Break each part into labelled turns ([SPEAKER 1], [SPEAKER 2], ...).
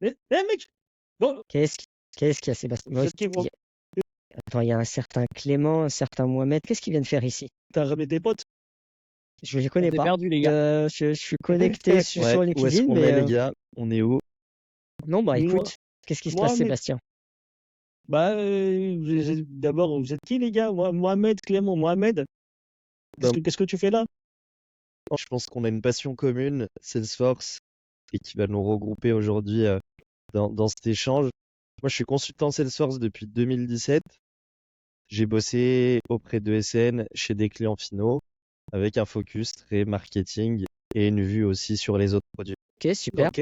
[SPEAKER 1] Mec, non,
[SPEAKER 2] Qu'est-ce qui- qu'est-ce qu'il y a, Sébastien?
[SPEAKER 1] vous êtes qui,
[SPEAKER 2] Il
[SPEAKER 1] vous?
[SPEAKER 2] y Attends, il y a un certain Clément, un certain Mohamed. Qu'est-ce qu'ils viennent faire ici?
[SPEAKER 1] T'as ramené des potes?
[SPEAKER 2] Je les
[SPEAKER 3] On
[SPEAKER 2] connais
[SPEAKER 3] s'est
[SPEAKER 2] pas.
[SPEAKER 3] perdu, les gars.
[SPEAKER 2] Je suis connecté
[SPEAKER 4] Ouais,
[SPEAKER 2] sur
[SPEAKER 4] où est-ce
[SPEAKER 2] LinkedIn,
[SPEAKER 4] qu'on
[SPEAKER 2] mais
[SPEAKER 4] est, les gars? On est où?
[SPEAKER 2] non, bah
[SPEAKER 1] Moi,
[SPEAKER 2] écoute, qu'est-ce qui se passe,
[SPEAKER 1] Mohamed.
[SPEAKER 2] Sébastien?
[SPEAKER 1] Bah, d'abord, vous êtes qui, les gars? Mohamed, Clément, Mohamed.
[SPEAKER 4] Bah,
[SPEAKER 1] Qu'est-ce que tu fais là?
[SPEAKER 4] je pense qu'on a une passion commune, Salesforce, et qui va nous regrouper aujourd'hui dans cet échange. Moi, je suis consultant Salesforce depuis 2017. J'ai bossé auprès de SN chez des clients finaux avec un focus très marketing et une vue aussi sur les autres produits.
[SPEAKER 2] Ok, super.
[SPEAKER 1] Ok.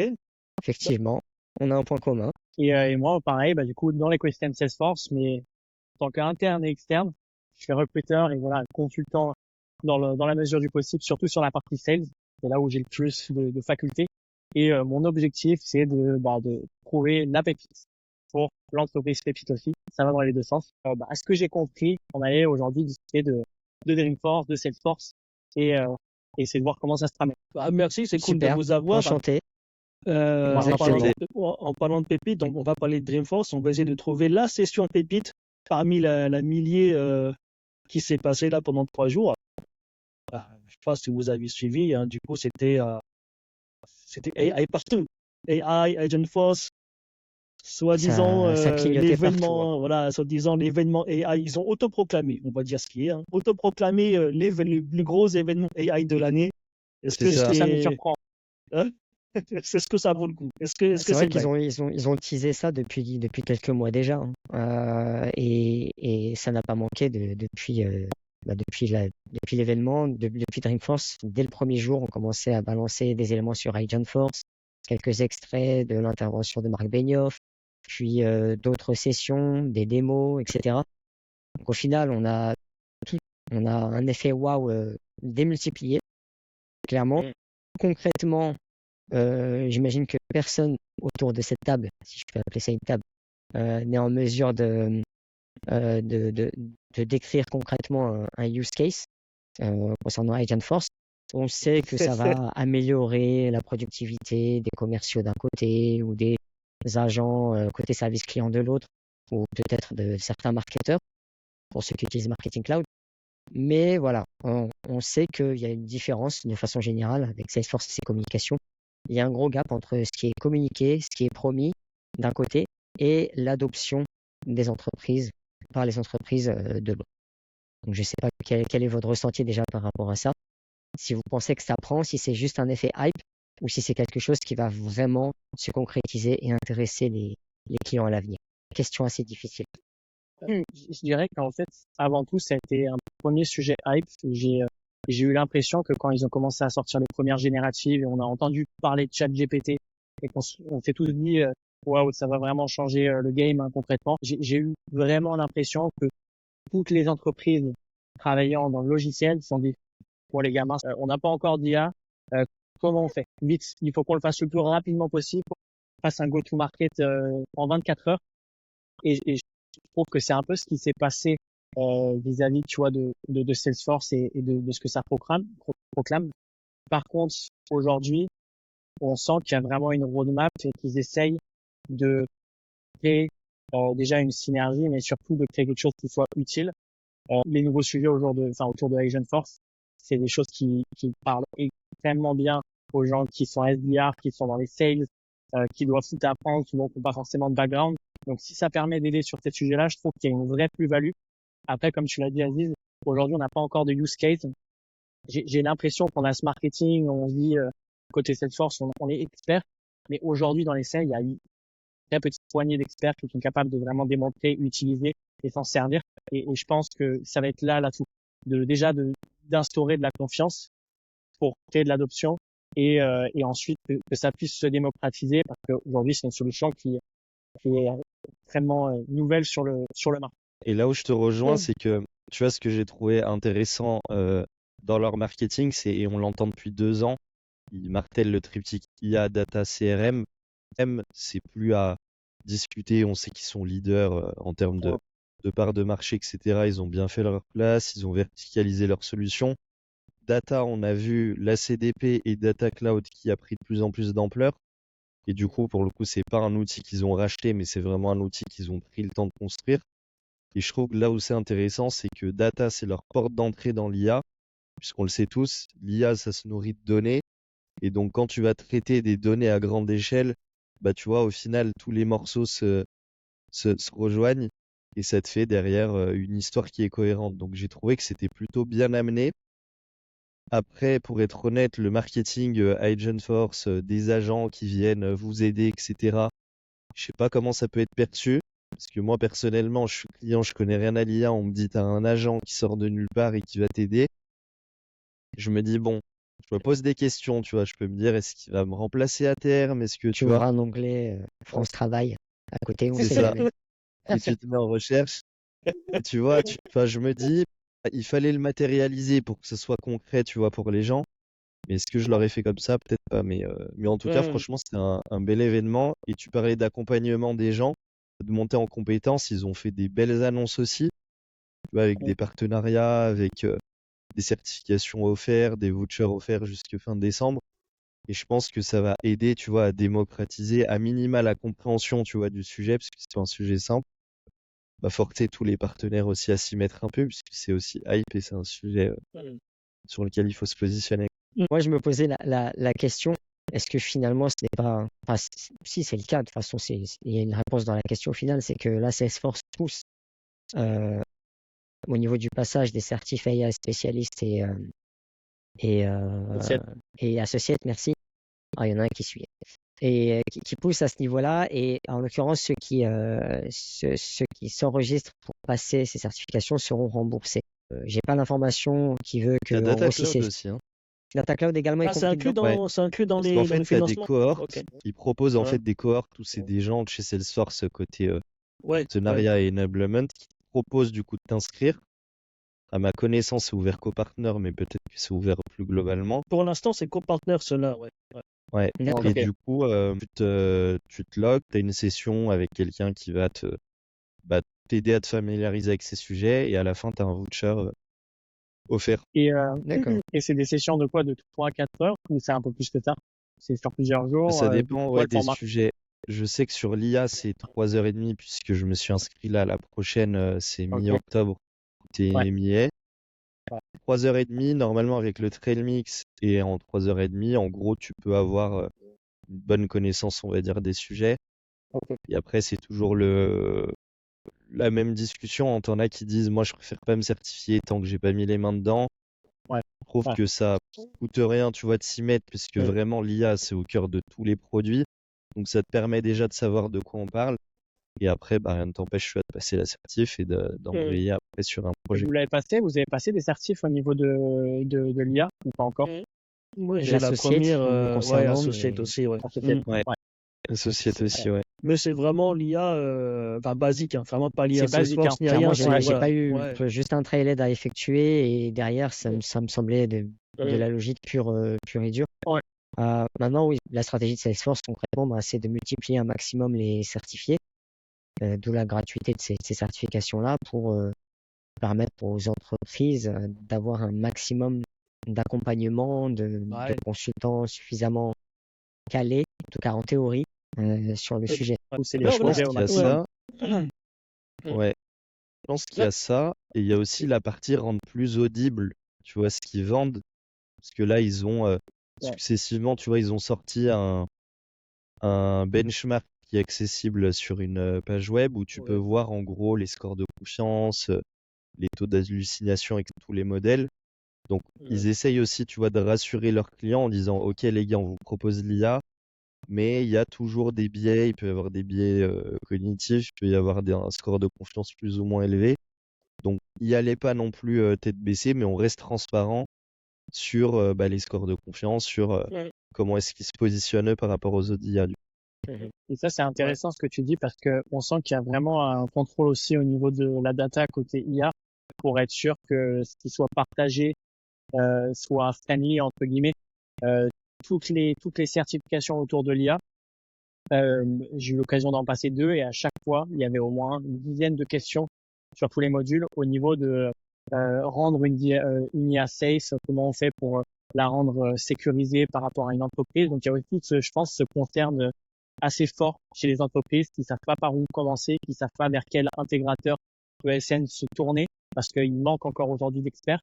[SPEAKER 2] Effectivement, on a un point commun.
[SPEAKER 3] Et moi, pareil, bah, du coup, dans l'écosystème Salesforce, mais en tant qu'interne et externe, je suis recruteur et voilà, consultant dans la mesure du possible, surtout sur la partie sales. C'est là où j'ai le plus de facultés. Et mon objectif, c'est de trouver la pépite pour l'entreprise pépite aussi. Ça va dans les deux sens. À ce que j'ai compris, on allait aujourd'hui discuter de Dreamforce, de Salesforce et essayer de voir comment ça se tramène.
[SPEAKER 1] Bah, merci, c'est cool de
[SPEAKER 2] Super,
[SPEAKER 1] vous avoir.
[SPEAKER 2] enchanté.
[SPEAKER 1] En
[SPEAKER 2] Exactement.
[SPEAKER 1] en parlant de pépites, donc on va parler de Dreamforce. On va essayer de trouver la session pépite parmi la millier qui s'est passée là pendant 3 jours. Je sais pas si vous avez suivi. Hein, du coup, c'était AI partout. AI, Agent Force, soi-disant
[SPEAKER 2] Ça clignotait partout, hein.
[SPEAKER 1] l'événement, voilà, soi-disant l'événement AI. Ils ont autoproclamé, on va dire ce qui est, hein, autoproclamé le plus gros événement AI de l'année. Est-ce
[SPEAKER 4] C'est
[SPEAKER 1] que
[SPEAKER 4] ça.
[SPEAKER 3] Ça nous
[SPEAKER 1] c'est,
[SPEAKER 3] surprend.
[SPEAKER 1] hein? Est-ce que ça vaut le coup? Est-ce que
[SPEAKER 2] C'est vrai
[SPEAKER 1] c'est
[SPEAKER 2] qu'ils
[SPEAKER 1] vrai?
[SPEAKER 2] ils ont teasé ça depuis quelques mois déjà, hein. Et ça n'a pas manqué depuis l'événement, depuis Dreamforce. Dès le premier jour, on commençait à balancer des éléments sur Agent Force, quelques extraits de l'intervention de Marc Benioff, puis d'autres sessions, des démos, etc. Donc au final, on a un effet waouh démultiplié, clairement.
[SPEAKER 1] Mm.
[SPEAKER 2] Concrètement, j'imagine que personne autour de cette table, si je peux appeler ça une table, n'est en mesure euh, de, de, de décrire concrètement un use case concernant Agent Force. On sait que ça va améliorer la productivité des commerciaux d'un côté ou des agents côté service client de l'autre, ou peut-être de certains marketeurs pour ceux qui utilisent Marketing Cloud. Mais voilà, on sait qu'il y a une différence de façon générale avec Salesforce et ses communications. Il y a un gros gap entre ce qui est communiqué, ce qui est promis d'un côté, et l'adoption des entreprises par les entreprises de l'autre. Donc je ne sais pas quel est votre ressenti déjà par rapport à ça. Si vous pensez que ça prend, si c'est juste un effet hype, ou si c'est quelque chose qui va vraiment se concrétiser et intéresser les clients à l'avenir. Question assez difficile.
[SPEAKER 3] Je dirais qu'en fait, avant tout, ça a été un premier sujet hype. J'ai eu l'impression que quand ils ont commencé à sortir les premières génératives et on a entendu parler de ChatGPT et on s'est tous dit waouh, ça va vraiment changer le game, hein, concrètement. J'ai eu vraiment l'impression que toutes les entreprises travaillant dans le logiciel se sont dit pour les gamins, on n'a pas encore d'IA, comment on fait? Vite, il faut qu'on le fasse le plus rapidement possible, qu'on fasse un go-to-market en 24 heures. Et je trouve que c'est un peu ce qui s'est passé vis-à-vis, tu vois, de Salesforce et de ce que ça proclame. Par contre, aujourd'hui, on sent qu'il y a vraiment une roadmap et qu'ils essayent de créer déjà une synergie, mais surtout de créer quelque chose qui soit utile. Les nouveaux sujets autour de Agent Force, c'est des choses qui parlent extrêmement bien aux gens qui sont SDR, qui sont dans les sales, qui doivent tout apprendre, qui n'ont pas forcément de background. Donc, si ça permet d'aider sur ces sujets-là, je trouve qu'il y a une vraie plus-value. Après, comme tu l'as dit, Aziz, aujourd'hui, on n'a pas encore de use case. J'ai l'impression qu'on a ce marketing, on se dit, côté Salesforce, on est expert. Mais aujourd'hui, dans les sales, il y a une très petite poignée d'experts qui sont capables de vraiment démontrer, utiliser et s'en servir. Et je pense que ça va être là l'atout. D'instaurer de la confiance pour créer de l'adoption et ensuite que ça puisse se démocratiser parce qu'aujourd'hui, c'est une solution qui est extrêmement nouvelle sur le marché.
[SPEAKER 4] Et là où je te rejoins,
[SPEAKER 1] Ouais.
[SPEAKER 4] c'est que tu vois ce que j'ai trouvé intéressant dans leur marketing, et on l'entend depuis 2 ans, ils martèlent le triptyque IA, data, CRM. C'est plus à discuter, on sait qu'ils sont leaders en termes de part de marché, etc. Ils ont bien fait leur place, ils ont verticalisé leurs solutions. Data, on a vu la CDP et Data Cloud qui a pris de plus en plus d'ampleur. Et du coup, pour le coup, c'est pas un outil qu'ils ont racheté, mais c'est vraiment un outil qu'ils ont pris le temps de construire. Et je trouve que là où c'est intéressant, c'est que data, c'est leur porte d'entrée dans l'IA, puisqu'on le sait tous, l'IA, ça se nourrit de données. Et donc, quand tu vas traiter des données à grande échelle, bah, tu vois, au final, tous les morceaux se rejoignent et ça te fait derrière une histoire qui est cohérente. Donc, j'ai trouvé que c'était plutôt bien amené. Après, pour être honnête, le marketing Agentforce, des agents qui viennent vous aider, etc. Je sais pas comment ça peut être perçu. Parce que moi, personnellement, je suis client, je connais rien à l'IA. On me dit, t'as un agent qui sort de nulle part et qui va t'aider. Je me dis, bon, je me pose des questions, tu vois. Je peux me dire, est-ce qu'il va me remplacer à terme? Est-ce que,
[SPEAKER 2] Tu
[SPEAKER 4] tu vois,
[SPEAKER 2] ouvres un onglet France Travail à côté, on
[SPEAKER 4] c'est
[SPEAKER 2] sait
[SPEAKER 4] ça.
[SPEAKER 2] jamais.
[SPEAKER 4] Et tu te mets en recherche. Et tu vois, enfin, je me dis, il fallait le matérialiser pour que ce soit concret, tu vois, pour les gens. Mais est-ce que je l'aurais fait comme ça? Peut-être pas. Mais en tout cas,
[SPEAKER 1] Ouais.
[SPEAKER 4] franchement, c'était un bel événement. Et tu parlais d'accompagnement des gens, de monter en compétences. Ils ont fait des belles annonces aussi, tu vois, avec des partenariats, avec des certifications offertes, des vouchers offerts jusqu'à fin décembre. Et je pense que ça va aider, tu vois, à démocratiser à minima la compréhension, tu vois, du sujet, parce que c'est pas un sujet simple. Va forcer tous les partenaires aussi à s'y mettre un peu, puisque c'est aussi hype et c'est un sujet
[SPEAKER 1] Ouais.
[SPEAKER 4] sur lequel il faut se positionner.
[SPEAKER 2] Moi, je me posais la question, est-ce que finalement, ce n'est pas... Enfin, si c'est le cas, de toute façon, il y a une réponse dans la question finale, c'est que là, Salesforce pousse au niveau du passage des certifs AI spécialistes et,
[SPEAKER 1] Associate.
[SPEAKER 2] et associates, merci. Ah, il y en a un qui suit. Et qui pousse à ce niveau-là. Et en l'occurrence, ceux qui s'enregistrent pour passer ces certifications seront remboursés. J'ai pas l'information qui veut
[SPEAKER 4] Il y
[SPEAKER 2] que,
[SPEAKER 4] a
[SPEAKER 2] en
[SPEAKER 4] Data
[SPEAKER 2] gros, si
[SPEAKER 4] Cloud
[SPEAKER 2] c'est
[SPEAKER 4] aussi, hein.
[SPEAKER 2] Data Cloud également est
[SPEAKER 1] Ah,
[SPEAKER 2] compris dedans.
[SPEAKER 4] Ouais.
[SPEAKER 1] c'est inclus dans
[SPEAKER 4] Parce qu'en
[SPEAKER 1] dans
[SPEAKER 4] fait,
[SPEAKER 1] le
[SPEAKER 4] tu as des
[SPEAKER 1] financement?
[SPEAKER 4] cohortes.
[SPEAKER 1] Ok.
[SPEAKER 4] Ils proposent en
[SPEAKER 1] Ouais.
[SPEAKER 4] fait des cohortes où c'est des gens de chez Salesforce côté
[SPEAKER 1] Ouais.
[SPEAKER 4] partenariat et enablement qui te proposent du coup de t'inscrire. À ma connaissance, c'est ouvert qu'aux partenaires, mais peut-être que c'est ouvert plus globalement.
[SPEAKER 1] Pour l'instant, c'est copartner cela, ouais. Ouais.
[SPEAKER 4] Ouais.
[SPEAKER 2] D'accord.
[SPEAKER 4] Et
[SPEAKER 1] Ok.
[SPEAKER 4] du coup, tu te logs, tu as une session avec quelqu'un qui va bah, t'aider à te familiariser avec ces sujets et à la fin, tu as un voucher offert.
[SPEAKER 3] Et,
[SPEAKER 2] D'accord.
[SPEAKER 3] et c'est des sessions de quoi? De 3 à 4 heures? Ou c'est un peu plus que ça? C'est sur plusieurs jours?
[SPEAKER 4] Ça dépend
[SPEAKER 3] Quoi
[SPEAKER 4] ouais,
[SPEAKER 3] le
[SPEAKER 4] des
[SPEAKER 3] format?
[SPEAKER 4] sujets. Je sais que sur l'IA, c'est 3h30 puisque je me suis inscrit là. La prochaine, c'est
[SPEAKER 3] Ok.
[SPEAKER 4] mi-octobre,
[SPEAKER 3] Ouais.
[SPEAKER 4] t'es mi-mai.
[SPEAKER 3] Ouais.
[SPEAKER 4] 3h30, normalement avec le trail mix et en 3h30, en gros, tu peux avoir une bonne connaissance, on va dire, des sujets.
[SPEAKER 3] Ok.
[SPEAKER 4] Et après, c'est toujours la même discussion. T'en as qui disent, moi, je préfère pas me certifier tant que j'ai pas mis les mains dedans.
[SPEAKER 3] Ouais.
[SPEAKER 4] Je trouve
[SPEAKER 3] Ouais.
[SPEAKER 4] que ça coûte rien, tu vois, de s'y mettre puisque vraiment l'IA, c'est au cœur de tous les produits. Donc, ça te permet déjà de savoir de quoi on parle. Et après, bah, rien ne t'empêche tu vois, de passer la certif et d'embrayer après sur un projet.
[SPEAKER 3] Vous avez passé des certifs au niveau de l'IA ou pas encore?
[SPEAKER 1] Moi, j'ai la
[SPEAKER 2] L'associate
[SPEAKER 1] première,
[SPEAKER 2] me
[SPEAKER 1] ouais,
[SPEAKER 2] concernant,
[SPEAKER 1] associate
[SPEAKER 2] mais
[SPEAKER 1] aussi, ouais.
[SPEAKER 3] Associate.
[SPEAKER 4] Ouais,
[SPEAKER 3] Ouais.
[SPEAKER 4] Associate aussi, ouais.
[SPEAKER 1] Mais c'est vraiment l'IA, enfin, basique, hein, vraiment pas l'IA
[SPEAKER 3] C'est basique, hein.
[SPEAKER 1] Salesforce ni
[SPEAKER 2] clairement,
[SPEAKER 1] rien, c'est,
[SPEAKER 3] Ouais.
[SPEAKER 2] j'ai
[SPEAKER 1] voilà.
[SPEAKER 2] pas eu
[SPEAKER 1] Ouais.
[SPEAKER 2] juste un trailhead à effectuer et derrière, ça me semblait de la logique pure et dure.
[SPEAKER 3] Ouais.
[SPEAKER 2] Maintenant, oui, la stratégie de Salesforce, concrètement, bah, c'est de multiplier un maximum les certifiés, d'où la gratuité de ces certifications-là pour permettre aux entreprises d'avoir un maximum d'accompagnement, de
[SPEAKER 1] Ouais.
[SPEAKER 2] consultants suffisamment calés, en tout cas en théorie, sur le sujet.
[SPEAKER 3] Pousser
[SPEAKER 1] Ouais.
[SPEAKER 3] les
[SPEAKER 1] Non,
[SPEAKER 4] Je pense
[SPEAKER 3] projets
[SPEAKER 1] voilà.
[SPEAKER 3] au
[SPEAKER 4] qu'il y a
[SPEAKER 3] maximum.
[SPEAKER 4] ça. Ouais, je pense qu'il y a ça. Et il y a aussi la partie rendre plus audible, tu vois, ce qu'ils vendent. Parce que là, ils ont
[SPEAKER 3] Ouais.
[SPEAKER 4] successivement, tu vois, ils ont sorti un benchmark qui est accessible sur une page web où tu peux
[SPEAKER 1] Ouais.
[SPEAKER 4] voir en gros les scores de confiance, les taux d'hallucination avec tous les modèles. Donc, ils essayent aussi, tu vois, de rassurer leurs clients en disant, OK, les gars, on vous propose l'IA, mais il y a toujours des biais. Il peut y avoir des biais cognitifs, il peut y avoir un score de confiance plus ou moins élevé. Donc, y allez pas non plus tête baissée, mais on reste transparent sur bah, les scores de confiance, sur comment est-ce qu'ils se positionnent eux, par rapport aux autres IA.
[SPEAKER 3] Et ça, c'est intéressant ce que tu dis parce que on sent qu'il y a vraiment un contrôle aussi au niveau de la data côté IA pour être sûr que ce qui soit partagé soit friendly entre guillemets. Euh, toutes les certifications autour de l'IA, j'ai eu l'occasion d'en passer 2 et à chaque fois, il y avait au moins une dizaine de questions sur tous les modules au niveau de rendre une IA safe, comment on fait pour la rendre sécurisée par rapport à une entreprise. Donc il y a aussi, je pense, ce concerne assez fort chez les entreprises qui savent pas par où commencer, qui savent pas vers quel intégrateur ESN se tourner parce qu'il manque encore aujourd'hui d'experts.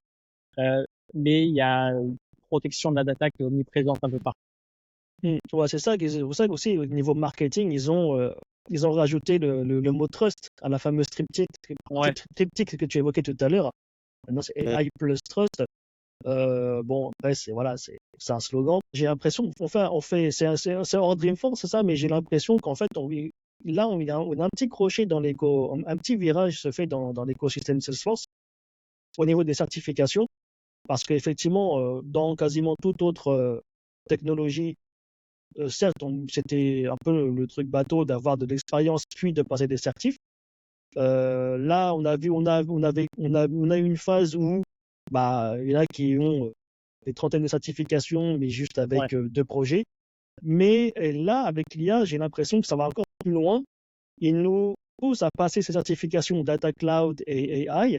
[SPEAKER 3] Mais il y a une protection de la data qui est omniprésente un peu partout.
[SPEAKER 1] Ouais, c'est pour ça qu'aussi au niveau marketing, ils ont rajouté le mot trust à la fameuse triptyque que tu évoquais tout à l'heure. Maintenant, c'est AI plus trust. Bon, après, c'est un slogan. J'ai l'impression c'est hors Dreamforce, c'est ça, mais j'ai l'impression qu'en fait, on a un petit crochet un petit virage se fait dans l'écosystème Salesforce au niveau des certifications, parce qu'effectivement, dans quasiment toute autre technologie, certes, c'était un peu le truc bateau d'avoir de l'expérience puis de passer des certifs. Là, on a eu une phase où il y en a qui ont des trentaines de certifications, mais juste avec 2 projets. Mais là, avec l'IA, j'ai l'impression que ça va encore plus loin. Il nous pousse à passer ces certifications Data Cloud et AI.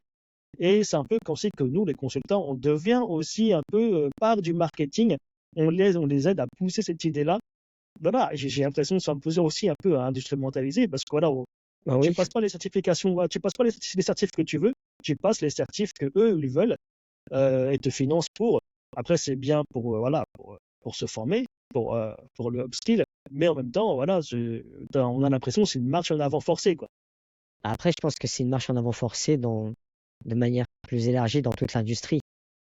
[SPEAKER 1] Et c'est un peu comme si que nous, les consultants, on devient aussi un peu part du marketing. On les aide à pousser cette idée-là. Voilà, j'ai l'impression que c'est un peu aussi un peu instrumentalisé parce que voilà, tu passes pas les certifications, tu passes pas les certifs que tu veux, tu passes les certifs que eux ils veulent et te financent pour. Après, c'est bien pour se former, pour le upskill, mais en même temps, voilà, on a l'impression que c'est une marche en avant forcée, quoi.
[SPEAKER 2] Après, je pense que c'est une marche en avant forcée de manière plus élargie dans toute l'industrie.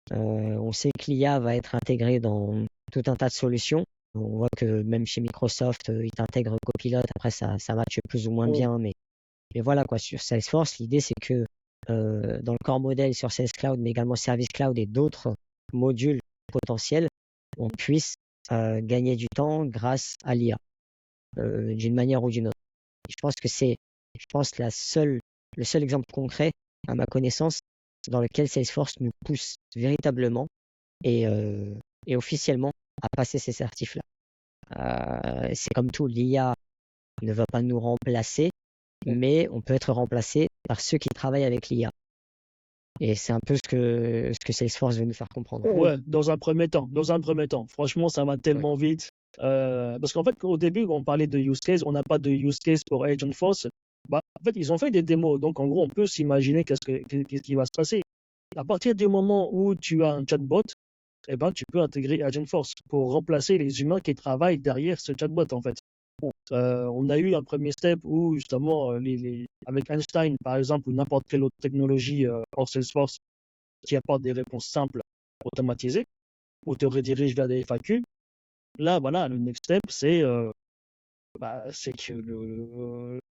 [SPEAKER 2] On sait que l'IA va être intégrée dans tout un tas de solutions. On voit que même chez Microsoft, ils intègrent Copilot. Après, ça matche plus ou moins bien, mais voilà quoi. Sur Salesforce, l'idée c'est que dans le corps modèle sur Sales Cloud, mais également Service Cloud et d'autres modules potentiels, on puisse gagner du temps grâce à l'IA d'une manière ou d'une autre. Et je pense que c'est, le seul exemple concret, à ma connaissance, dans lequel Salesforce nous pousse véritablement et officiellement à passer ces certifs-là. C'est comme tout, l'IA ne va pas nous remplacer, mais on peut être remplacé par ceux qui travaillent avec l'IA. Et c'est un peu ce que Salesforce veut nous faire comprendre.
[SPEAKER 1] Ouais, dans un premier temps. Franchement, ça va tellement vite. Parce qu'en fait, au début, quand on parlait de use case, on n'a pas de use case pour Agentforce. En fait, ils ont fait des démos. Donc, en gros, on peut s'imaginer qu'est-ce qui va se passer. À partir du moment où tu as un chatbot, tu peux intégrer Agentforce pour remplacer les humains qui travaillent derrière ce chatbot, en fait. On a eu un premier step où, justement, avec Einstein, par exemple, ou n'importe quelle autre technologie hors Salesforce qui apporte des réponses simples, automatisées, ou te redirige vers des FAQ. Là, voilà, le next step, c'est que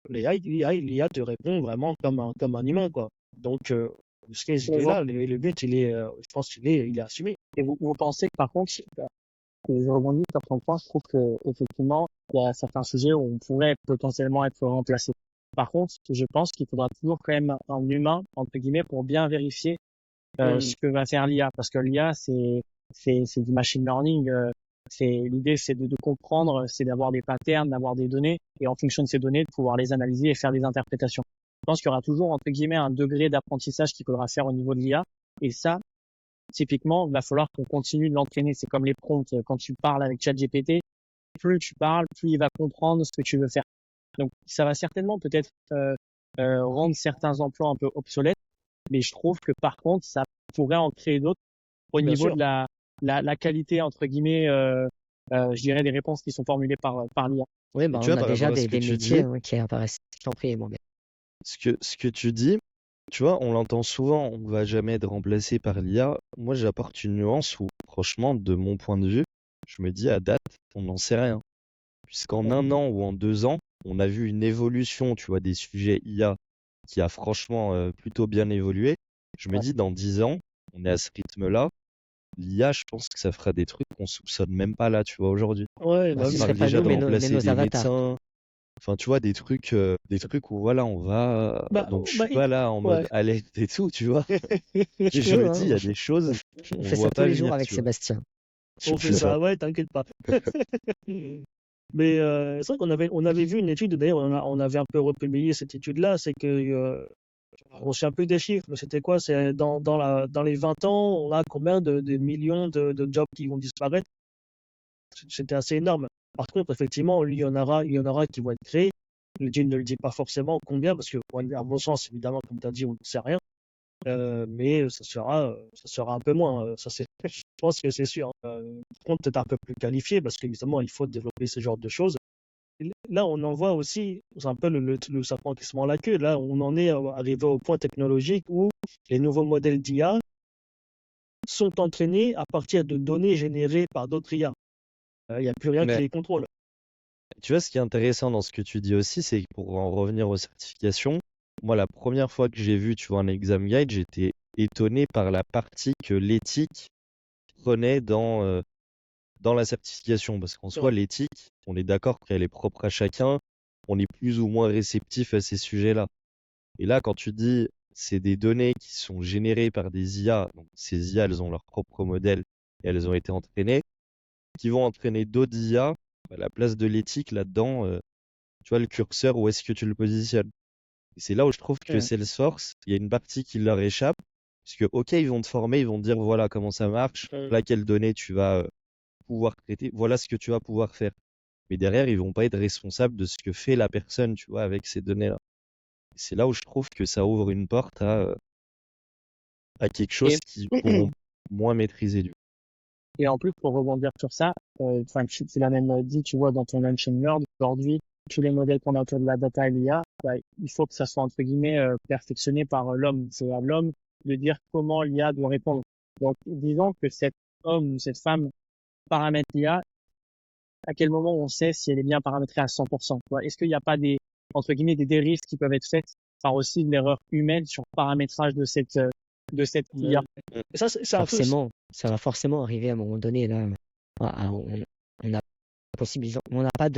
[SPEAKER 1] l'IA te répond vraiment comme un humain, quoi. Donc, ce case est là, le but, je pense qu'il est assumé.
[SPEAKER 3] Et vous pensez que par contre, je rebondis sur ton point, je trouve que effectivement, il y a certains sujets où on pourrait potentiellement être remplacé. Par contre, je pense qu'il faudra toujours quand même un humain, entre guillemets, pour bien vérifier ce que va faire l'IA. Parce que l'IA, c'est du machine learning. L'idée, c'est de comprendre, c'est d'avoir des patterns, d'avoir des données, et en fonction de ces données, de pouvoir les analyser et faire des interprétations. Je pense qu'il y aura toujours, entre guillemets, un degré d'apprentissage qu'il faudra faire au niveau de l'IA. Et ça, typiquement, il va falloir qu'on continue de l'entraîner. C'est comme les prompts. Quand tu parles avec ChatGPT, plus tu parles, plus il va comprendre ce que tu veux faire. Donc, ça va certainement peut-être rendre certains emplois un peu obsolètes, mais je trouve que par contre, ça pourrait en créer d'autres au niveau de la qualité, entre guillemets, je dirais, des réponses qui sont formulées par l'IA.
[SPEAKER 2] Oui, on a déjà des métiers qui apparaissent. Je t'en prie, mon bien.
[SPEAKER 4] Ce que tu dis, tu vois, on l'entend souvent, on va jamais être remplacé par l'IA. Moi, j'apporte une nuance où, franchement, de mon point de vue, je me dis à date, on n'en sait rien. Puisqu'en 1 an ou en 2 ans, on a vu une évolution, tu vois, des sujets IA qui a franchement plutôt bien évolué. Je me dis, dans 10 ans, on est à ce rythme-là. L'IA, je pense que ça fera des trucs qu'on soupçonne même pas là, tu vois, aujourd'hui.
[SPEAKER 1] Ouais,
[SPEAKER 2] ce
[SPEAKER 4] on
[SPEAKER 2] serait
[SPEAKER 4] parle
[SPEAKER 2] pas
[SPEAKER 4] déjà
[SPEAKER 2] nous,
[SPEAKER 4] de
[SPEAKER 2] mais
[SPEAKER 4] remplacer
[SPEAKER 2] nos
[SPEAKER 4] des
[SPEAKER 2] avatars.
[SPEAKER 4] médecins. Enfin, tu vois, des trucs où voilà, on va. Donc, je suis pas là en mode alerte et tout, tu vois. Et je me dis, il y a des choses,
[SPEAKER 2] on
[SPEAKER 4] on
[SPEAKER 2] fait
[SPEAKER 4] voit
[SPEAKER 2] ça tous
[SPEAKER 4] pas
[SPEAKER 2] les jours
[SPEAKER 4] venir,
[SPEAKER 2] avec
[SPEAKER 4] tu vois.
[SPEAKER 2] Sébastien.
[SPEAKER 1] On fait ça, ouais, t'inquiète pas. Mais c'est vrai on avait vu une étude, d'ailleurs, on avait un peu republié cette étude-là, c'est que on sait un peu des chiffres, mais c'était quoi? C'est dans les 20 ans, on a combien de millions de jobs qui vont disparaître? C'était assez énorme. Par contre, effectivement, il y en aura qui vont être créés. Le deal ne le dit pas forcément combien, parce que, à mon sens, évidemment, comme tu as dit, on ne sait rien. Mais ça sera un peu moins. Ça, je pense que c'est sûr. Par contre, peut-être un peu plus qualifié, parce qu'évidemment, il faut développer ce genre de choses. Et là, on en voit aussi, c'est un peu le serpent qui se mord la queue. Là, on en est arrivé au point technologique où les nouveaux modèles d'IA sont entraînés à partir de données générées par d'autres IA. Il n'y a plus rien qui
[SPEAKER 4] Mais
[SPEAKER 1] les contrôle.
[SPEAKER 4] tu vois, ce qui est intéressant dans ce que tu dis aussi, c'est que pour en revenir aux certifications, moi, la première fois que j'ai vu, tu vois, un exam guide, j'étais étonné par la partie que l'éthique prenait dans la certification. Parce qu'en
[SPEAKER 1] C'est
[SPEAKER 4] soi,
[SPEAKER 1] vrai.
[SPEAKER 4] l'éthique, on est d'accord qu'elle est propre à chacun, on est plus ou moins réceptif à ces sujets-là. Et là, quand tu dis c'est des données qui sont générées par des IA, donc ces IA, elles ont leur propre modèle et elles ont été entraînées, qui vont entraîner d'autres IA, à la place de l'éthique là-dedans, tu vois, le curseur, où est-ce que tu le positionnes? Et c'est là où je trouve que
[SPEAKER 3] Ouais.
[SPEAKER 4] Salesforce, il y a une partie qui leur échappe, puisque, ok, ils vont te former, ils vont te dire, voilà comment ça marche, voilà quelles données tu vas pouvoir traiter, voilà ce que tu vas pouvoir faire. Mais derrière, ils vont pas être responsables de ce que fait la personne, tu vois, avec ces données-là. Et c'est là où je trouve que ça ouvre une porte à quelque
[SPEAKER 3] Et,
[SPEAKER 4] chose qu'ils pourront moins maîtriser, du coup.
[SPEAKER 3] et en plus, pour rebondir sur ça, enfin, tu l'as même dit, tu vois, dans ton Lunch and Learn, aujourd'hui, tous les modèles qu'on a autour de la data et l'IA, bah, il faut que ça soit, entre guillemets, perfectionné par l'homme. C'est à l'homme de dire comment l'IA doit répondre. Donc, disons que cet homme ou cette femme paramètre l'IA, à quel moment on sait si elle est bien paramétrée à 100%, tu vois. Est-ce qu'il n'y a pas des, entre guillemets, des dérives qui peuvent être faites par aussi de l'erreur humaine sur le paramétrage de cette IA?
[SPEAKER 1] Ça, c'est un peu.
[SPEAKER 2] Forcément, ça va forcément arriver à un moment donné. Là, on a on n'a pas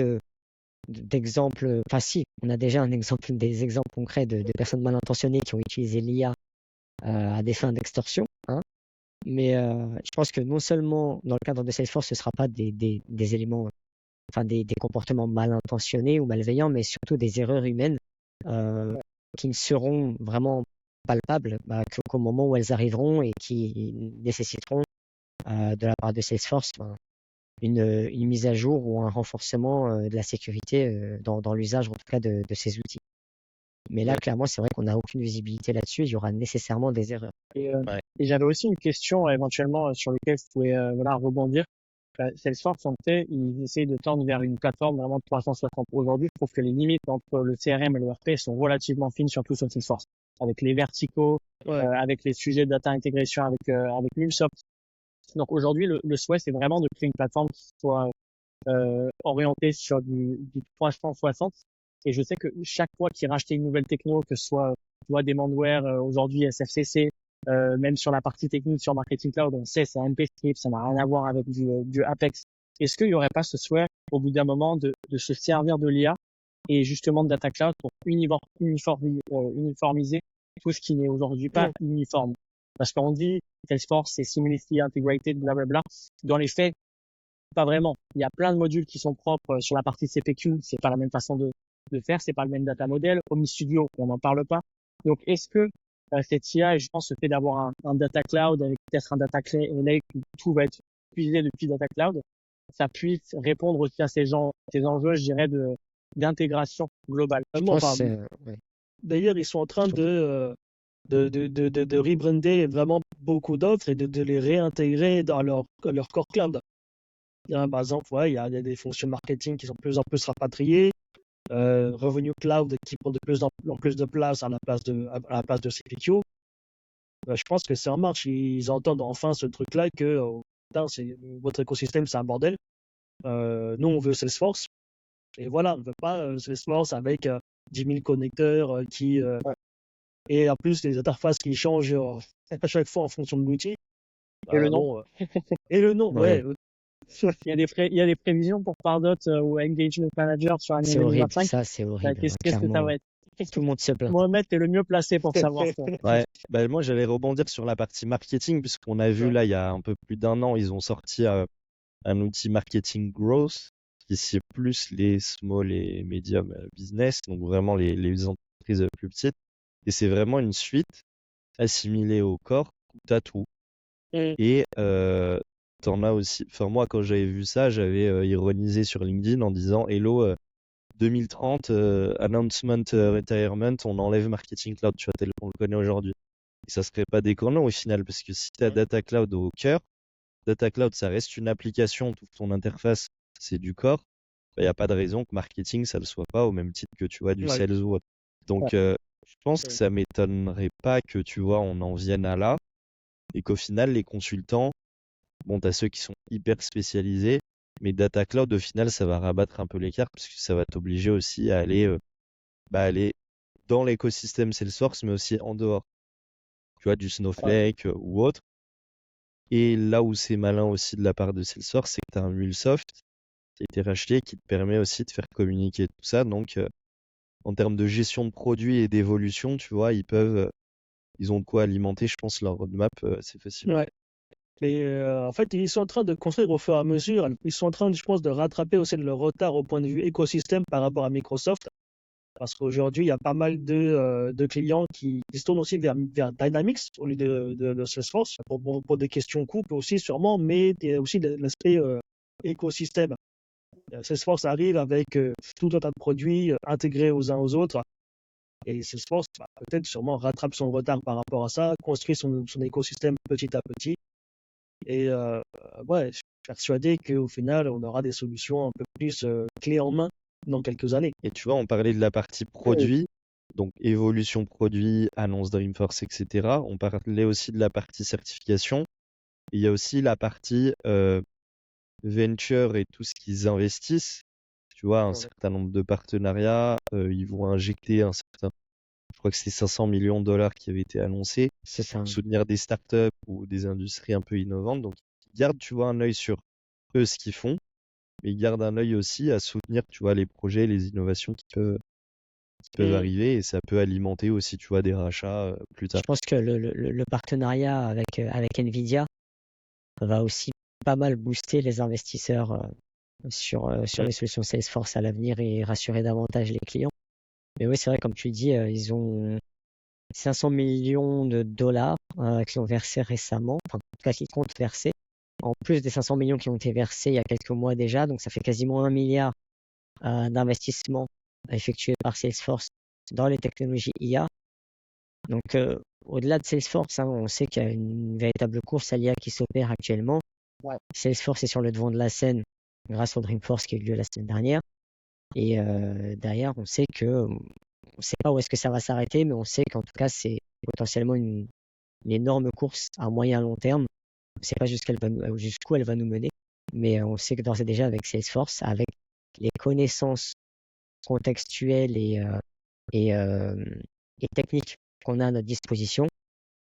[SPEAKER 2] d'exemple. Enfin, si, on a déjà des exemples concrets de personnes mal intentionnées qui ont utilisé l'IA à des fins d'extorsion. Hein. Mais je pense que non seulement dans le cadre de Salesforce, ce ne sera pas des éléments, enfin des comportements mal intentionnés ou malveillants, mais surtout des erreurs humaines qui ne seront vraiment palpables qu'au moment où elles arriveront et qui nécessiteront de la part de Salesforce une mise à jour ou un renforcement de la sécurité dans l'usage en tout cas de ces outils. Mais là, clairement, c'est vrai qu'on n'a aucune visibilité là-dessus. Il y aura nécessairement des erreurs.
[SPEAKER 4] Ouais.
[SPEAKER 3] Et j'avais aussi une question éventuellement sur laquelle vous pouvez voilà, rebondir. Salesforce, en fait, ils essayent de tendre vers une plateforme vraiment 360. Aujourd'hui, je trouve que les limites entre le CRM et le ERP sont relativement fines, surtout sur Salesforce, avec les verticaux,
[SPEAKER 1] Ouais.
[SPEAKER 3] avec les sujets de data intégration avec MuleSoft. Donc aujourd'hui, le souhait, c'est vraiment de créer une plateforme qui soit orientée sur du 360. Et je sais que chaque fois qu'ils rachetaient une nouvelle techno, que ce soit tu vois, Demandware, aujourd'hui SFCC, même sur la partie technique sur Marketing Cloud, on sait c'est un MP Script, ça n'a rien à voir avec du Apex. Est-ce qu'il n'y aurait pas ce souhait au bout d'un moment de se servir de l'IA et justement de Data Cloud pour uniformiser tout ce qui n'est aujourd'hui pas uniforme? Parce qu'on dit Salesforce, c'est seamlessly integrated, blablabla. Dans les faits, pas vraiment. Il y a plein de modules qui sont propres sur la partie CPQ. C'est pas la même façon de faire. C'est pas le même data model. Omni Studio, on n'en parle pas. Donc, est-ce que cette IA, et je pense, le fait d'avoir un data cloud avec peut-être un data lake où tout va être puisé depuis data cloud, ça puisse répondre aussi à ces enjeux, je dirais, d'intégration globale.
[SPEAKER 2] Ouais.
[SPEAKER 1] D'ailleurs, ils sont en train de rebrander vraiment beaucoup d'offres et de les réintégrer dans leur core cloud. Par exemple, il y a des fonctions marketing qui sont de plus en plus rapatriées, Revenue Cloud qui prend de plus en plus de place à la place de CPQ. Je pense que c'est en marche. Ils entendent enfin ce truc-là que votre écosystème, c'est un bordel. Nous, on veut Salesforce. Et voilà, on ne veut pas Salesforce avec 10 000 connecteurs et en plus les interfaces qui changent à chaque fois en fonction de l'outil.
[SPEAKER 3] Et le nom.
[SPEAKER 1] Et le nom, ouais.
[SPEAKER 3] Il y a des prévisions pour Pardot ou Engagement Manager sur l'année
[SPEAKER 2] C'est horrible,
[SPEAKER 3] 2025.
[SPEAKER 2] ça, c'est horrible.
[SPEAKER 3] Qu'est-ce que ça va être?
[SPEAKER 2] Tout le monde se plaint.
[SPEAKER 3] Mohamed, t'es le mieux placé pour savoir ça.
[SPEAKER 4] Ouais, moi j'allais rebondir sur la partie marketing, puisqu'on a vu là, il y a un peu plus d'un an, ils ont sorti un outil marketing growth, qui c'est plus les small et medium business, donc vraiment les entreprises plus petites. Et c'est vraiment une suite assimilée au corps, où t'as tout. Et t'en as aussi. Enfin, moi, quand j'avais vu ça, j'avais ironisé sur LinkedIn en disant Hello, 2030, announcement retirement, on enlève Marketing Cloud, tu vois, tel qu'on le connaît aujourd'hui. Et ça serait pas déconnant au final, parce que si tu as Data Cloud au cœur, Data Cloud, ça reste une application, toute ton interface, c'est du corps. Il n'y a pas de raison que marketing, ça le soit pas, au même titre que tu vois du
[SPEAKER 1] Ouais.
[SPEAKER 4] sales ou autre. Donc, je pense que ça m'étonnerait pas que tu vois, on en vienne à là, et qu'au final, les consultants, bon, t'as ceux qui sont hyper spécialisés, mais Data Cloud, au final, ça va rabattre un peu l'écart, parce que ça va t'obliger aussi à aller dans l'écosystème Salesforce, mais aussi en dehors. Tu vois, du Snowflake ou autre. Et là où c'est malin aussi de la part de Salesforce, c'est que tu as un MuleSoft qui a été racheté, qui te permet aussi de faire communiquer tout ça. Donc, en termes de gestion de produits et d'évolution, tu vois, ils ont de quoi alimenter, je pense, leur roadmap assez facilement.
[SPEAKER 1] Ouais. Mais en fait, ils sont en train de construire au fur et à mesure. Ils sont en train, je pense, de rattraper aussi leur retard au point de vue écosystème par rapport à Microsoft. Parce qu'aujourd'hui, il y a pas mal de clients qui se tournent aussi vers Dynamics au lieu de Salesforce pour des questions coûts aussi sûrement, mais il y a aussi l'aspect écosystème. Salesforce arrive avec tout un tas de produits intégrés aux uns aux autres. Et Salesforce peut-être sûrement rattrape son retard par rapport à ça, construit son écosystème petit à petit. Et ouais, je suis persuadé qu'au final, on aura des solutions un peu plus clés en main dans quelques années.
[SPEAKER 4] Et tu vois, on parlait de la partie produit, donc évolution produit, annonce Dreamforce, etc. On parlait aussi de la partie certification. Et il y a aussi la partie venture et tout ce qu'ils investissent. Tu vois, un certain nombre de partenariats, ils vont injecter je crois que c'était 500 millions de dollars qui avaient été annoncés,
[SPEAKER 2] C'est ça.
[SPEAKER 4] pour soutenir des startups ou des industries un peu innovantes. Donc, ils gardent, tu vois, un œil sur eux, ce qu'ils font, mais ils gardent un œil aussi à soutenir, tu vois, les projets, les innovations qui peuvent arriver, et ça peut alimenter aussi, tu vois, des rachats plus tard.
[SPEAKER 2] Je pense que le partenariat avec Nvidia va aussi pas mal booster les investisseurs sur les solutions Salesforce à l'avenir et rassurer davantage les clients. Mais oui, c'est vrai, comme tu dis, ils ont 500 millions de dollars qui ont versé récemment, enfin, en tout cas, qui comptent verser, en plus des 500 millions qui ont été versés il y a quelques mois déjà, donc ça fait quasiment 1 milliard d'investissements effectués par Salesforce dans les technologies IA. Donc, au-delà de Salesforce, on sait qu'il y a une véritable course à l'IA qui s'opère actuellement.
[SPEAKER 3] Ouais.
[SPEAKER 2] Salesforce est sur le devant de la scène grâce au Dreamforce qui a eu lieu la semaine dernière. Et derrière, on sait pas où est-ce que ça va s'arrêter, mais on sait qu'en tout cas, c'est potentiellement une énorme course à moyen long terme. On ne sait pas jusqu'où elle va nous mener, mais on sait que d'ores et déjà avec Salesforce, avec les connaissances contextuelles et techniques qu'on a à notre disposition,